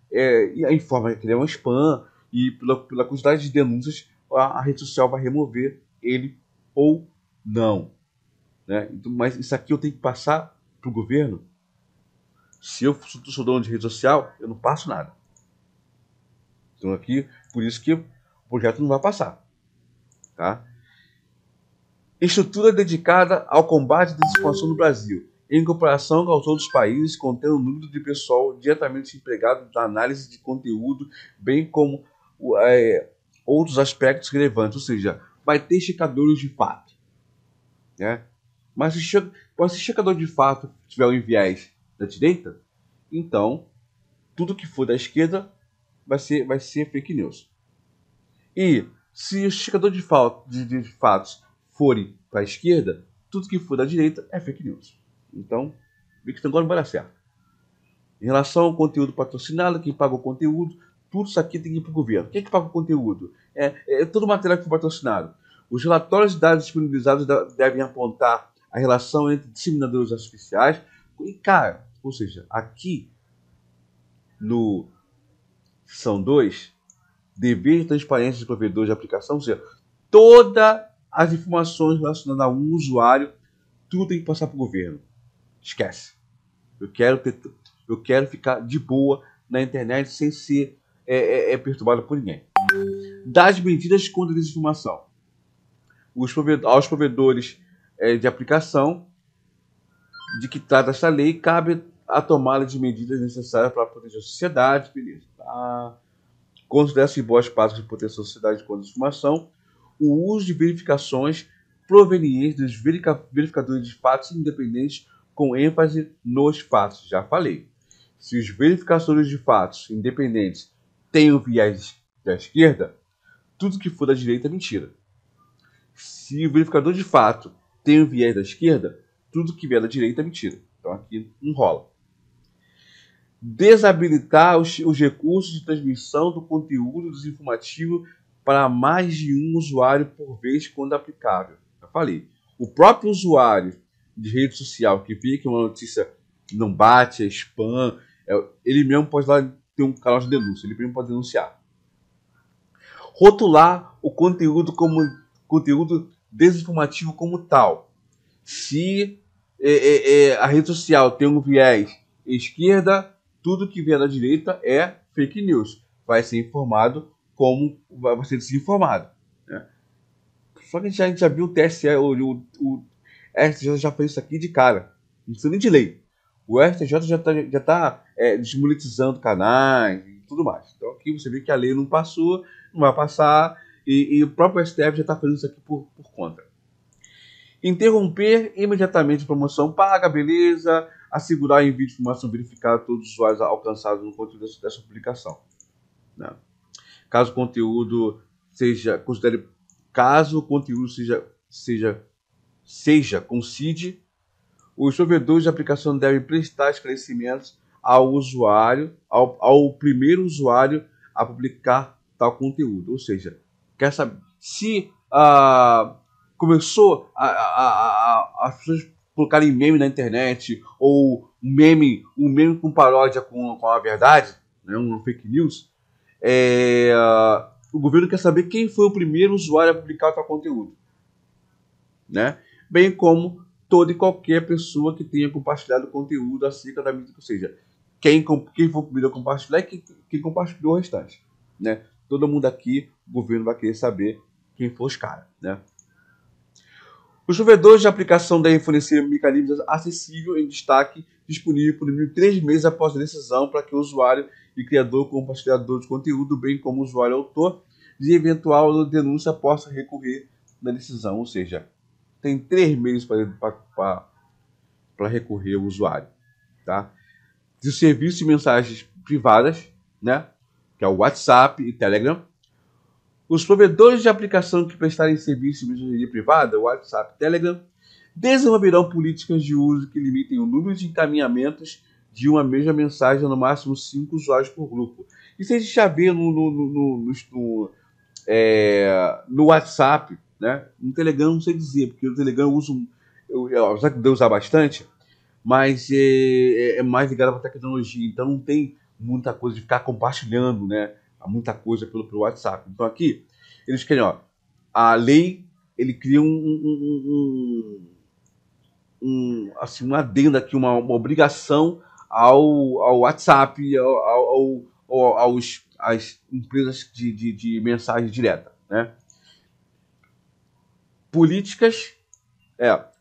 [SPEAKER 1] informa que ele é um spam e pela quantidade de denúncias a rede social vai remover ele ou não. Né? Então, mas isso aqui eu tenho que passar para o governo. Se eu sou dono de rede social, eu não passo nada. Então aqui, por isso que o projeto não vai passar. Tá? Estrutura dedicada ao combate à desinformação no Brasil, em comparação com os outros países, contendo o número de pessoal diretamente empregado na análise de conteúdo, bem como outros aspectos relevantes. Ou seja, vai ter checadores de fato. Né? Mas se checador de fato tiver um viés da direita, então tudo que for da esquerda vai ser fake news. E se o checador de fatos forem para a esquerda, tudo que for da direita é fake news. Então, vê que agora não vai dar certo. Em relação ao conteúdo patrocinado, quem paga o conteúdo, tudo isso aqui tem que ir para o governo. Quem é que paga o conteúdo? Todo o material que foi patrocinado. Os relatórios de dados disponibilizados devem apontar a relação entre disseminadores artificiais e, cara, ou seja, aqui no são 2, dever de transparência de provedores de aplicação, ou seja, todas as informações relacionadas a um usuário, tudo tem que passar para o governo. Esquece. Eu quero ficar de boa na internet sem ser perturbado por ninguém. Das medidas contra a desinformação. Aos provedores de aplicação de que trata esta lei, cabe a tomada de medidas necessárias para proteger a sociedade. Beleza. Tá? Considera-se boas práticas de proteção da sociedade contra a desinformação o uso de verificações provenientes dos verificadores de fatos independentes com ênfase nos fatos. Já falei. Se os verificadores de fatos independentes têm o viés da esquerda, tudo que for da direita é mentira. Se o verificador de fato tem o viés da esquerda, tudo que vier da direita é mentira. Então aqui não rola. Desabilitar os recursos de transmissão do conteúdo desinformativo para mais de um usuário por vez, quando aplicável. Já falei. O próprio usuário de rede social que vê que uma notícia não bate, é spam, ele mesmo pode lá ter um canal de denúncia, ele mesmo pode denunciar. Rotular o conteúdo como conteúdo desinformativo como tal. Se a rede social tem um viés esquerda, tudo que vier da direita é fake news. Vai ser informado como vai ser desinformado. Né? Só que a gente já viu o TSE, o STJ já fez isso aqui de cara. Não precisa nem de lei. O STJ já tá desmonetizando canais e tudo mais. Então aqui você vê que a lei não passou, não vai passar, e o próprio STF já está fazendo isso aqui por conta. Interromper imediatamente a promoção paga, beleza. Assegurar o envio de informação verificada a todos os usuários alcançados no conteúdo dessa publicação. Né? Caso o conteúdo seja concide, os provedores de aplicação devem prestar esclarecimentos ao usuário, ao primeiro usuário a publicar tal conteúdo. Ou seja, quer saber se começou as pessoas colocarem meme na internet, ou um meme com paródia com a verdade, né, um fake news, o governo quer saber quem foi o primeiro usuário a publicar tal conteúdo, né? Bem como toda e qualquer pessoa que tenha compartilhado conteúdo acerca da mídia, ou seja, quem for o primeiro a compartilhar e quem compartilhou o restante, né? Todo mundo aqui, o governo vai querer saber quem foi os caras, né? Os provedores de aplicação devem fornecer mecanismos acessíveis em destaque disponível por no mínimo 3 meses após a decisão para que o usuário e criador compartilhador de conteúdo, bem como o usuário autor, de eventual denúncia possa recorrer da decisão. Ou seja, tem 3 meses para recorrer o usuário. Tá? De serviços de mensagens privadas, né? Que é o WhatsApp e Telegram. Os provedores de aplicação que prestarem serviço de mensageria privada, WhatsApp e Telegram, desenvolverão políticas de uso que limitem o número de encaminhamentos de uma mesma mensagem a no máximo 5 usuários por grupo. Isso a gente já vê no WhatsApp, né? No Telegram não sei dizer, porque no Telegram apesar de eu usar bastante, mas é mais ligado para tecnologia, então não tem muita coisa de ficar compartilhando, né? Muita coisa pelo WhatsApp. Então aqui eles querem, a lei, ele cria assim, uma adenda aqui, uma obrigação ao WhatsApp, às empresas de mensagem direta, né?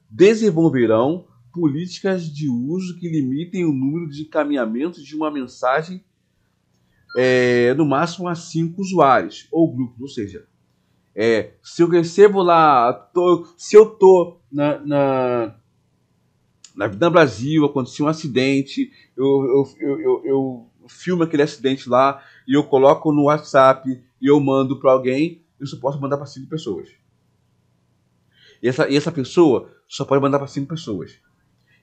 [SPEAKER 1] Desenvolverão políticas de uso que limitem o número de encaminhamentos de uma mensagem no máximo a 5 usuários ou grupos. Ou seja, se eu recebo lá, se eu tô na Vida Brasil, aconteceu um acidente, eu filmo aquele acidente lá e eu coloco no WhatsApp e eu mando para alguém, eu só posso mandar para 5 pessoas. E essa pessoa só pode mandar para 5 pessoas.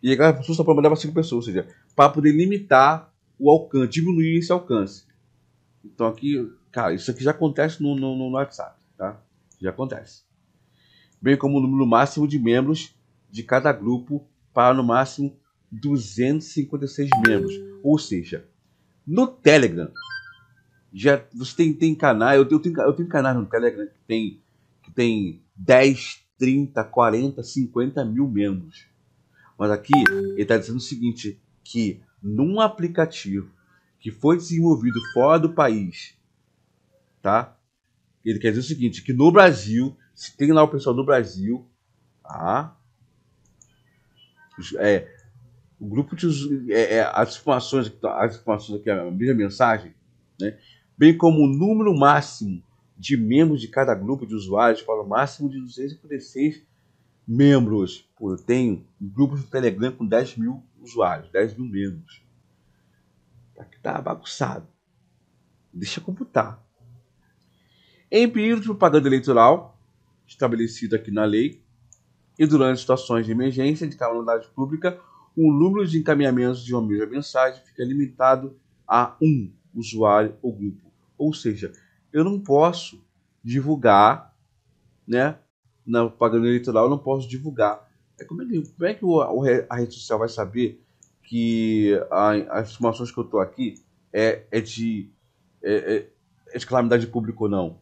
[SPEAKER 1] E aquela pessoa só pode mandar para 5 pessoas, ou seja, para poder limitar o alcance, diminuir esse alcance. Então aqui, cara, isso aqui já acontece no WhatsApp, tá? Já acontece. Bem como o número máximo de membros de cada grupo para no máximo 256 membros. Ou seja, no Telegram, já você tem canal, eu tenho canais no Telegram que tem 10, 30, 40, 50 mil membros. Mas aqui ele está dizendo o seguinte, que num aplicativo que foi desenvolvido fora do país, tá? Ele quer dizer o seguinte, que no Brasil, se tem lá o pessoal do Brasil, tá? O grupo de as informações aqui, a mesma mensagem, né? Bem como o número máximo de membros de cada grupo de usuários para o máximo de 256 membros. Pô, eu tenho grupos do Telegram com 10 mil usuários, 10 mil membros. Aqui tá bagunçado. Deixa eu computar. Em período de propaganda eleitoral, estabelecido aqui na lei, e durante situações de emergência de calamidade pública, o número de encaminhamentos de uma mesma mensagem fica limitado a um usuário ou grupo. Ou seja, eu não posso divulgar, né? Na propaganda eleitoral eu não posso divulgar. Como é que a rede social vai saber que as informações que eu estou aqui é de calamidade pública ou não?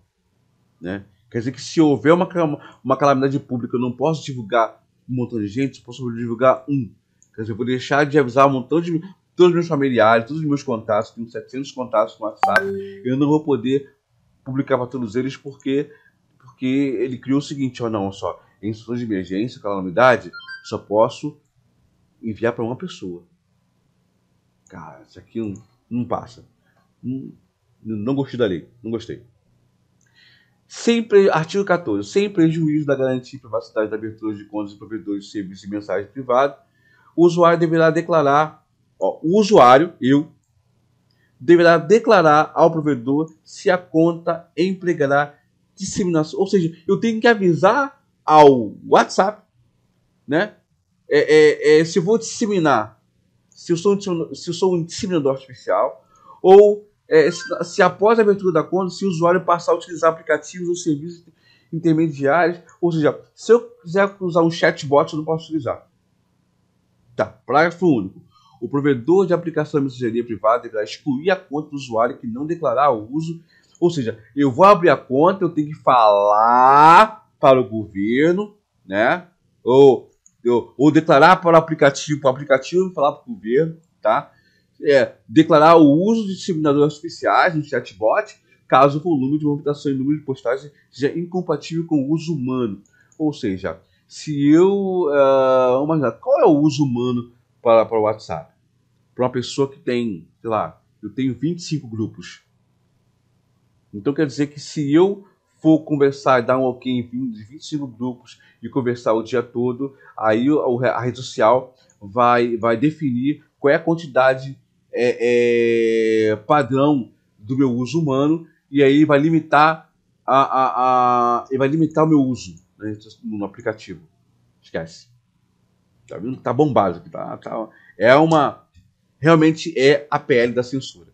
[SPEAKER 1] Né? Quer dizer que se houver uma calamidade pública, eu não posso divulgar um montão de gente, eu posso divulgar um. Quer dizer, eu vou deixar de avisar um montão de todos os meus familiares, todos os meus contatos, tenho 700 contatos no WhatsApp, eu não vou poder publicar para todos eles porque ele criou o seguinte, não, só, em situações de emergência, calamidade, só posso enviar para uma pessoa. Cara, isso aqui não passa. Não gostei da lei. Não gostei. Artigo 14. Sem prejuízo da garantia e privacidade da abertura de contas de provedores de serviços de mensagem privada, o usuário deverá declarar, deverá declarar ao provedor se a conta empregará disseminação. Ou seja, eu tenho que avisar ao WhatsApp, né? Se eu vou disseminar, se eu sou um disseminador artificial, ou se após a abertura da conta, se o usuário passar a utilizar aplicativos ou serviços intermediários, ou seja, se eu quiser usar um chatbot, eu não posso utilizar. Tá, parágrafo único. O provedor de aplicação de mensageria privada deverá excluir a conta do usuário que não declarar o uso. Ou seja, eu vou abrir a conta, eu tenho que falar para o governo, né? Ou declarar para o aplicativo falar para o governo, tá? Declarar o uso de disseminadores artificiais no chatbot, caso o volume de movimentação e número de postagens seja incompatível com o uso humano. Ou seja, se eu... vamos imaginar, qual é o uso humano para o WhatsApp? Para uma pessoa que tem, sei lá, eu tenho 25 grupos. Então quer dizer que se eu for conversar e dar um ok em 25 grupos e conversar o dia todo, aí a rede social vai definir qual é a quantidade padrão do meu uso humano, e aí vai limitar vai limitar o meu uso, né, no aplicativo. Esquece. Tá vendo? Tá bombado aqui, tá? Realmente é a PL da censura.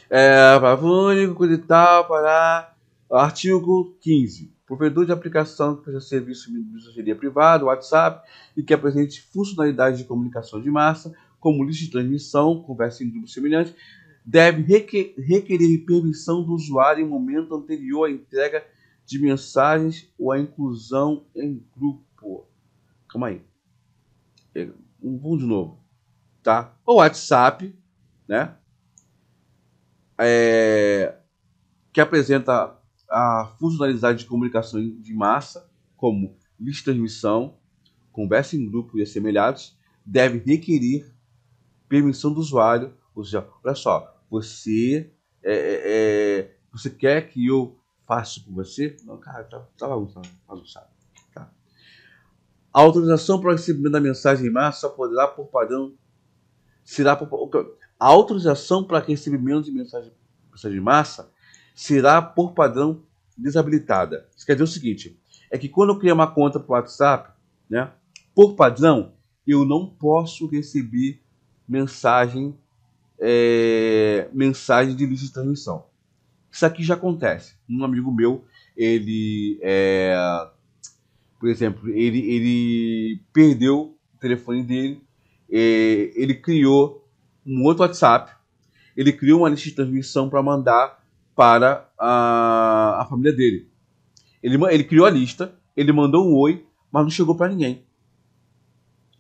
[SPEAKER 1] Parágrafo único, coisa e tal, para artigo 15. Provedor de aplicação que presta serviço de mensageria privada, WhatsApp, e que apresente funcionalidades de comunicação de massa, como lista de transmissão, conversa em grupo semelhante, deve requerer permissão do usuário em momento anterior à entrega de mensagens ou à inclusão em grupo. Calma aí. Vamos de novo. Tá? O WhatsApp, né? Que apresenta a funcionalidade de comunicação de massa, como lista de transmissão, conversa em grupo e assemelhados, deve requerer permissão do usuário. Ou seja, olha só, você quer que eu faça com você? Não, cara, tá bagunçado. Tá. A autorização para o recebimento da mensagem em massa só poderá, por padrão, a autorização para recebimento de mensagem em massa será, por padrão, desabilitada. Isso quer dizer o seguinte, é que quando eu criar uma conta para o WhatsApp, né, por padrão, eu não posso receber mensagem de lista de transmissão. Isso aqui já acontece. Um amigo meu, por exemplo, ele perdeu o telefone dele, ele criou um outro WhatsApp, ele criou uma lista de transmissão para mandar para a família dele. Ele criou a lista, ele mandou um oi, mas não chegou para ninguém.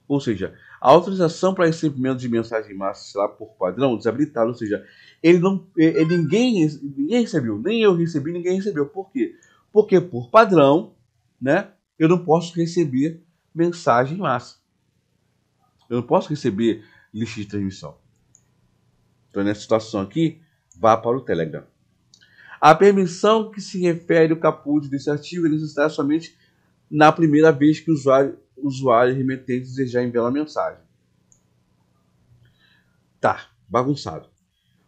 [SPEAKER 1] Ou seja, a autorização para recebimento de mensagem em massa será por padrão desabilitada. Ou seja, ninguém recebeu, nem eu recebi, ninguém recebeu. Por quê? Porque por padrão, né, eu não posso receber mensagem em massa. Eu não posso receber lista de transmissão. Então, nessa situação aqui, vá para o Telegram. A permissão que se refere ao caput desse artigo é necessária somente na primeira vez que o usuário e remetente desejar enviar a mensagem. Tá, bagunçado.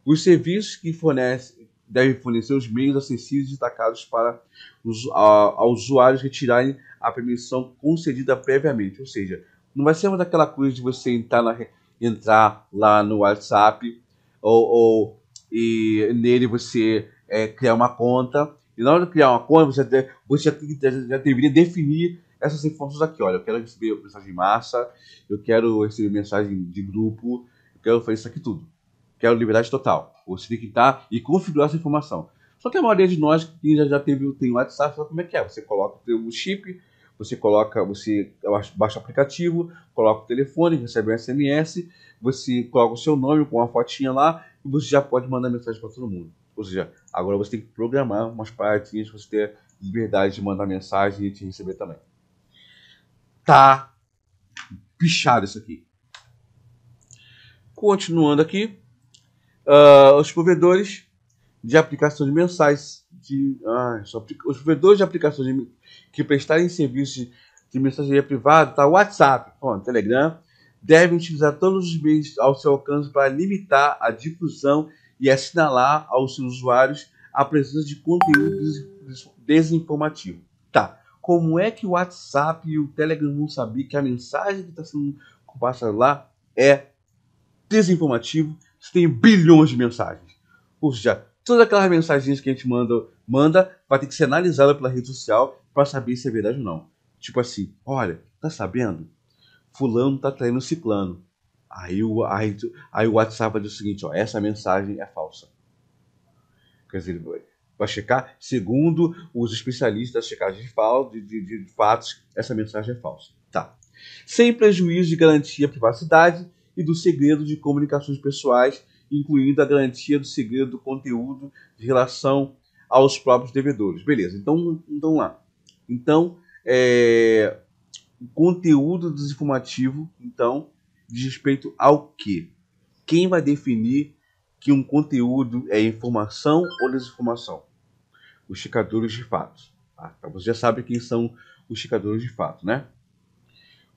[SPEAKER 1] Os serviços que devem fornecer os meios acessíveis destacados para aos usuários retirarem a permissão concedida previamente. Ou seja, não vai ser uma daquela coisa de você entrar lá no WhatsApp e nele você criar uma conta. E na hora de criar uma conta, você já deveria definir essas informações aqui. Olha, eu quero receber mensagem de massa, eu quero receber mensagem de grupo, eu quero fazer isso aqui tudo. Quero liberdade total. Você tem que estar e configurar essa informação. Só que a maioria de nós que já tem WhatsApp, sabe como é que é? Você coloca o chip, você baixa o aplicativo, coloca o telefone, recebe um SMS, você coloca o seu nome com uma fotinha lá e você já pode mandar mensagem para todo mundo. Ou seja, agora você tem que programar umas partes para você ter liberdade de mandar mensagem e te receber também. Tá pichado isso aqui. Continuando aqui, os provedores de aplicações mensais os provedores de aplicações que prestarem serviços de mensageria privada, tá, WhatsApp, Telegram, devem utilizar todos os meios ao seu alcance para limitar a difusão e assinalar aos seus usuários a presença de conteúdo desinformativo. Tá, como é que o WhatsApp e o Telegram vão saber que a mensagem que está sendo compartilhada lá é desinformativo se tem bilhões de mensagens? Ou seja, todas aquelas mensagens que a gente manda vai ter que ser analisada pela rede social para saber se é verdade ou não. Tipo assim, olha, tá sabendo? Fulano tá traindo ciclano. Aí o WhatsApp vai dizer o seguinte, ó, essa mensagem é falsa. Quer dizer, ele vai checar, segundo os especialistas da checagem de fatos, essa mensagem é falsa. Tá. Sem prejuízo de garantia à privacidade e do segredo de comunicações pessoais, incluindo a garantia do segredo do conteúdo de relação aos próprios devedores. Beleza, então lá. Então, o conteúdo desinformativo, então, diz respeito ao quê? Quem vai definir que um conteúdo é informação ou desinformação? Os checadores de fatos. Tá? Você já sabe quem são os checadores de fato, né?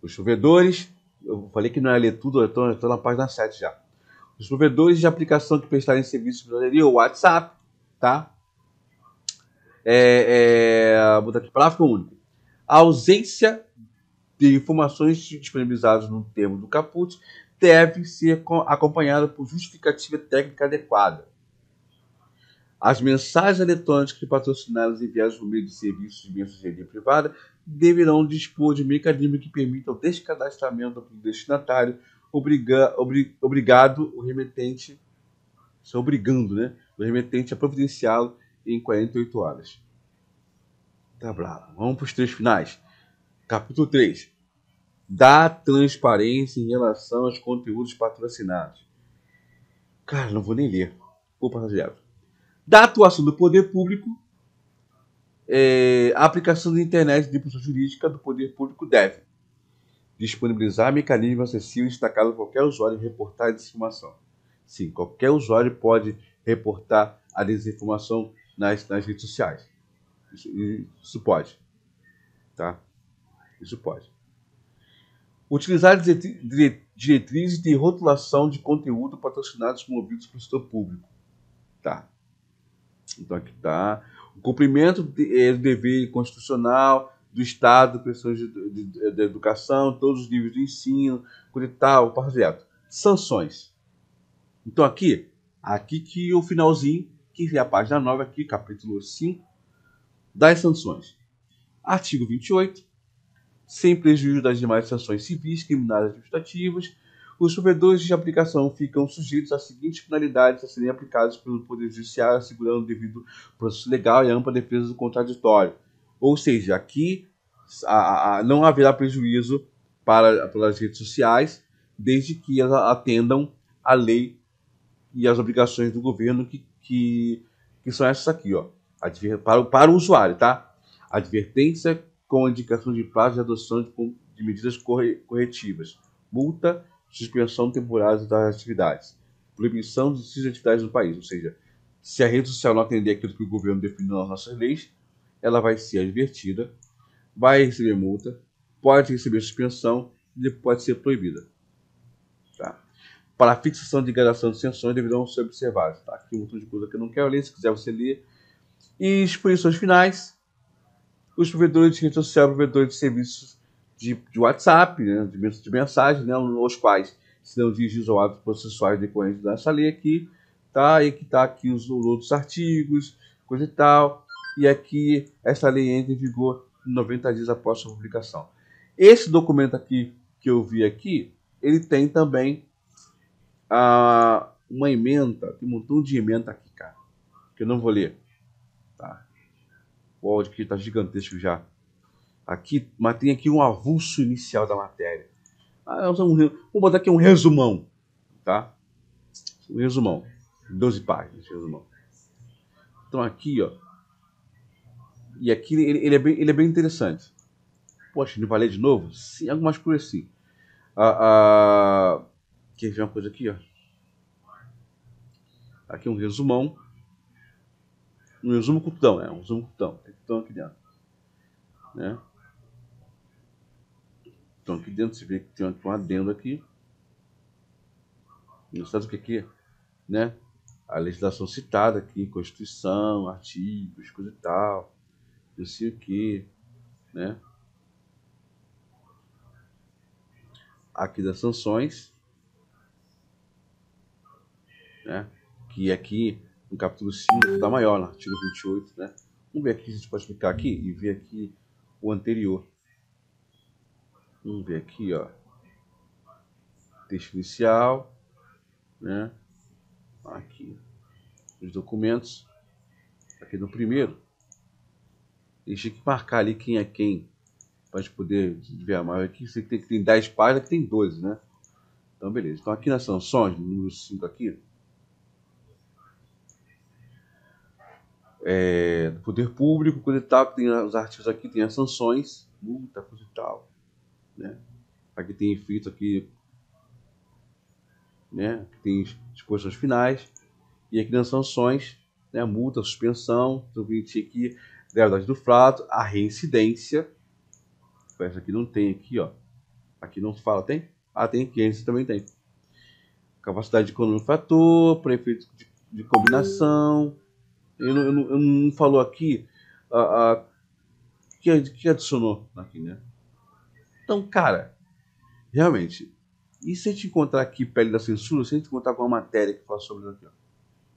[SPEAKER 1] Os provedores, eu falei que não ia ler tudo, eu estou na página 7 já. Os provedores de aplicação que prestarem serviços de mensageria, o WhatsApp, tá? Vou botar aqui, parágrafo único. A ausência de informações disponibilizadas no termo do caput deve ser acompanhada por justificativa técnica adequada. As mensagens eletrônicas patrocinadas e enviadas por meio de serviços de mensageria privada deverão dispor de mecanismo que permita o descadastramento do destinatário, obrigando o remetente a providenciá-lo em 48 horas. Tá bravo. Vamos para os três finais. Capítulo 3. Da transparência em relação aos conteúdos patrocinados. Cara, não vou nem ler. Vou passar direto. Da atuação do poder público, a aplicação da internet de pessoa jurídica do poder público deve disponibilizar mecanismos acessíveis destacados a qualquer usuário e reportar a desinformação. Sim, qualquer usuário pode reportar a desinformação nas redes sociais. Isso pode. Tá? Isso pode. Utilizar diretrizes de rotulação de conteúdo patrocinados promovidos pelo setor público. Tá. Então aqui está. O cumprimento do dever constitucional do Estado, pressões de educação, todos os níveis de ensino, coisa e tal, passo direto. Sanções. Então aqui que o finalzinho, que é a página 9 aqui, capítulo 5, das sanções. Artigo 28. Sem prejuízo das demais sanções civis, criminais e administrativas, os provedores de aplicação ficam sujeitos às seguintes penalidades a serem aplicadas pelo Poder Judiciário, assegurando o devido processo legal e a ampla defesa do contraditório. Ou seja, aqui não haverá prejuízo pelas redes sociais, desde que elas atendam à lei e às obrigações do governo, que são essas aqui, ó, para o usuário, tá? Advertência com indicação de prazo de adoção de medidas corretivas, multa, suspensão temporária das atividades, proibição de atividades no país. Ou seja, se a rede social não atender aquilo que o governo definiu nas nossas leis, ela vai ser advertida, vai receber multa, pode receber suspensão e pode ser proibida. Tá? Para a fixação de gradação de sanções deverão ser observadas. Tá? Aqui um montão de coisa que eu não quero ler, se quiser você ler. E exposições finais. Os provedores de rede social, provedores de serviços de WhatsApp, né, de mensagem, né, aos quais serão dirigidos ao ato processuais decorrentes dessa lei aqui, tá? E que está aqui os outros artigos, coisa e tal. E aqui essa lei entra em vigor 90 dias após sua publicação. Esse documento aqui que eu vi aqui, ele tem também uma emenda, tem um montão de emenda aqui, cara, que eu não vou ler, tá? O áudio aqui está gigantesco já. Aqui, mas tem aqui um avulso inicial da matéria. Vou botar aqui um resumão, tá? Um resumão, 12 páginas, resumão. Então aqui, ó, e aqui ele é bem interessante. Poxa, não vai ler de novo? Sim, algumas coisas assim. Quer ver uma coisa aqui, ó? Aqui um resumão. Um resumo curtão, um resumo curtão. Tem curtão aqui dentro. Né? Então aqui dentro você vê que tem um adendo aqui. Não sabe o que aqui? Né? A legislação citada aqui, Constituição, artigos, coisa e tal. Não sei o que. Né? Aqui das sanções. Né? Que aqui no capítulo 5 está maior, no artigo 28, né? Vamos ver aqui, a gente pode clicar aqui e ver aqui o anterior. Vamos ver aqui, ó. Texto inicial, né? Aqui, os documentos. Aqui no primeiro. A gente tem que marcar ali quem é quem, para a gente poder ver mais. Aqui você tem que ter 10 páginas, aqui tem 12, né? Então, beleza. Então, aqui nas sanções, no número 5 aqui, do poder público, coisa e tal, tem os artigos aqui, tem as sanções, multa, coisa e tal, né? Aqui tem efeito aqui, né? Aqui tem disposições finais, e aqui nas sanções, né? Multa, suspensão, então a gente aqui, gravidade do fato, a reincidência, essa aqui não tem aqui, ó. Aqui não fala, tem? Ah, tem aqui, esse também tem. Capacidade econômica fator, para efeito de combinação. Eu não falou aqui que adicionou aqui, né? Então, cara, realmente, e se a gente encontrar aqui pele da censura, se a gente encontrar com uma matéria que fala sobre isso aqui, ó,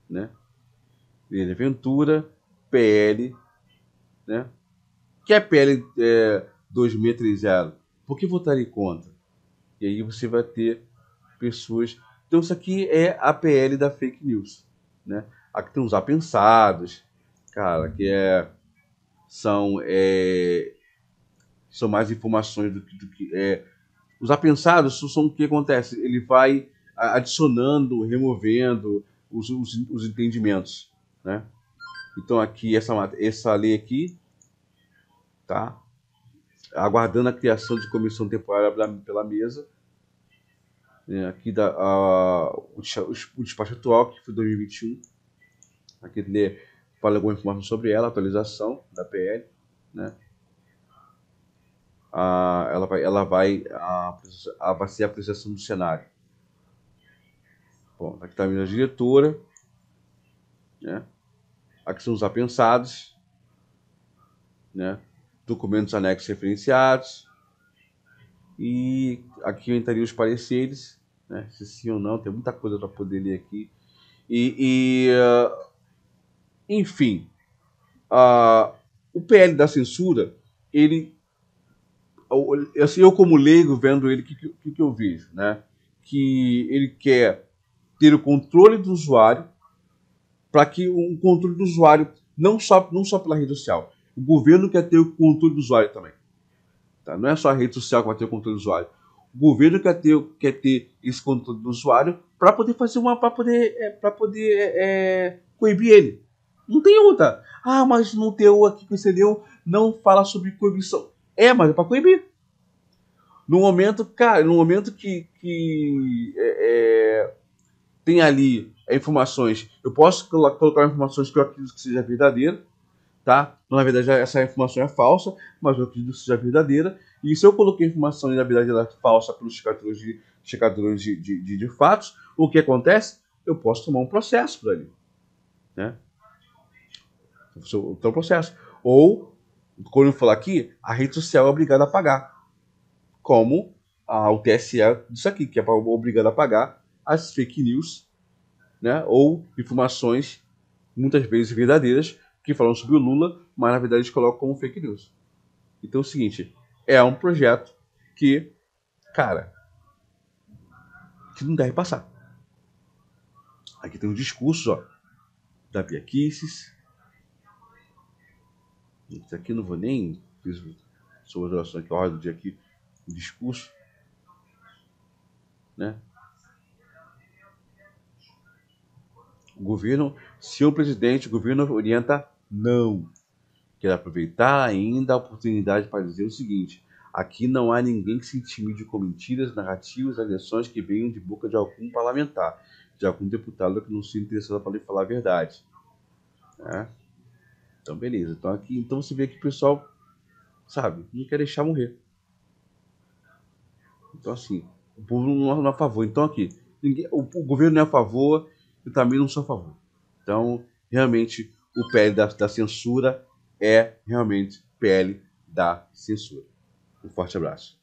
[SPEAKER 1] né? Lei de Ventura, PL, né? Que é PL 2630. Por que votaria contra? E aí você vai ter pessoas. Então, isso aqui é a PL da fake news, né? Aqui tem uns apensados, cara, que são mais informações do que os apensados são o que acontece. Ele vai adicionando, removendo os entendimentos, né? Então aqui essa lei aqui, tá? Aguardando a criação de comissão temporária pela mesa. Aqui o despacho atual, que foi 2021. Aqui ele fala alguma informação sobre ela, atualização da PL, né? Vai ser a apreciação do cenário. Bom, aqui está a minha diretora, né? Aqui são os apensados, né? Documentos anexos referenciados, e aqui eu entraria os pareceres, né? Se sim ou não, tem muita coisa para poder ler aqui. Enfim, o PL da censura, ele, assim, eu como leigo vendo ele, o que eu vejo, né? Que ele quer ter o controle do usuário, para que o controle do usuário, não só pela rede social, o governo quer ter o controle do usuário também. Tá? Não é só a rede social que vai ter o controle do usuário. O governo quer ter esse controle do usuário para poder fazer coibir ele. Não tem outra. Ah, mas no teu aqui que você deu não fala sobre coibição. Mas é para coibir. No momento, cara, que tem ali informações, eu posso colocar informações que eu acredito que seja verdadeira, tá? Na verdade, essa informação é falsa, mas eu acredito que seja verdadeira. E se eu coloquei informação e na verdade ela é falsa pelos checadores de fatos, o que acontece? Eu posso tomar um processo por ali, né? Então, processo. Ou, quando eu falar aqui, a rede social é obrigada a pagar, como o TSE disso aqui, que é obrigado a pagar as fake news, né? Ou informações muitas vezes verdadeiras que falam sobre o Lula, mas na verdade eles colocam como fake news. Então é o seguinte, é um projeto que, cara, que não deve passar. Aqui tem um discurso, ó, da Bia Kicis. Isso aqui eu não vou nem fiz sobre a relação aqui, a ordem do dia aqui, o discurso, né? O governo, senhor presidente, o governo orienta não. Quero aproveitar ainda a oportunidade para dizer o seguinte: aqui não há ninguém que se intimide com mentiras, narrativas, agressões que venham de boca de algum parlamentar. de algum deputado que não se interessado para lhe falar a verdade, né? Então, beleza. Então, aqui, então você vê que o pessoal, sabe, não quer deixar morrer. Então, assim, o povo não é a favor. Então, aqui, o governo não é a favor, eu também não sou a favor. Então, realmente, o PL da censura é realmente PL da censura. Um forte abraço.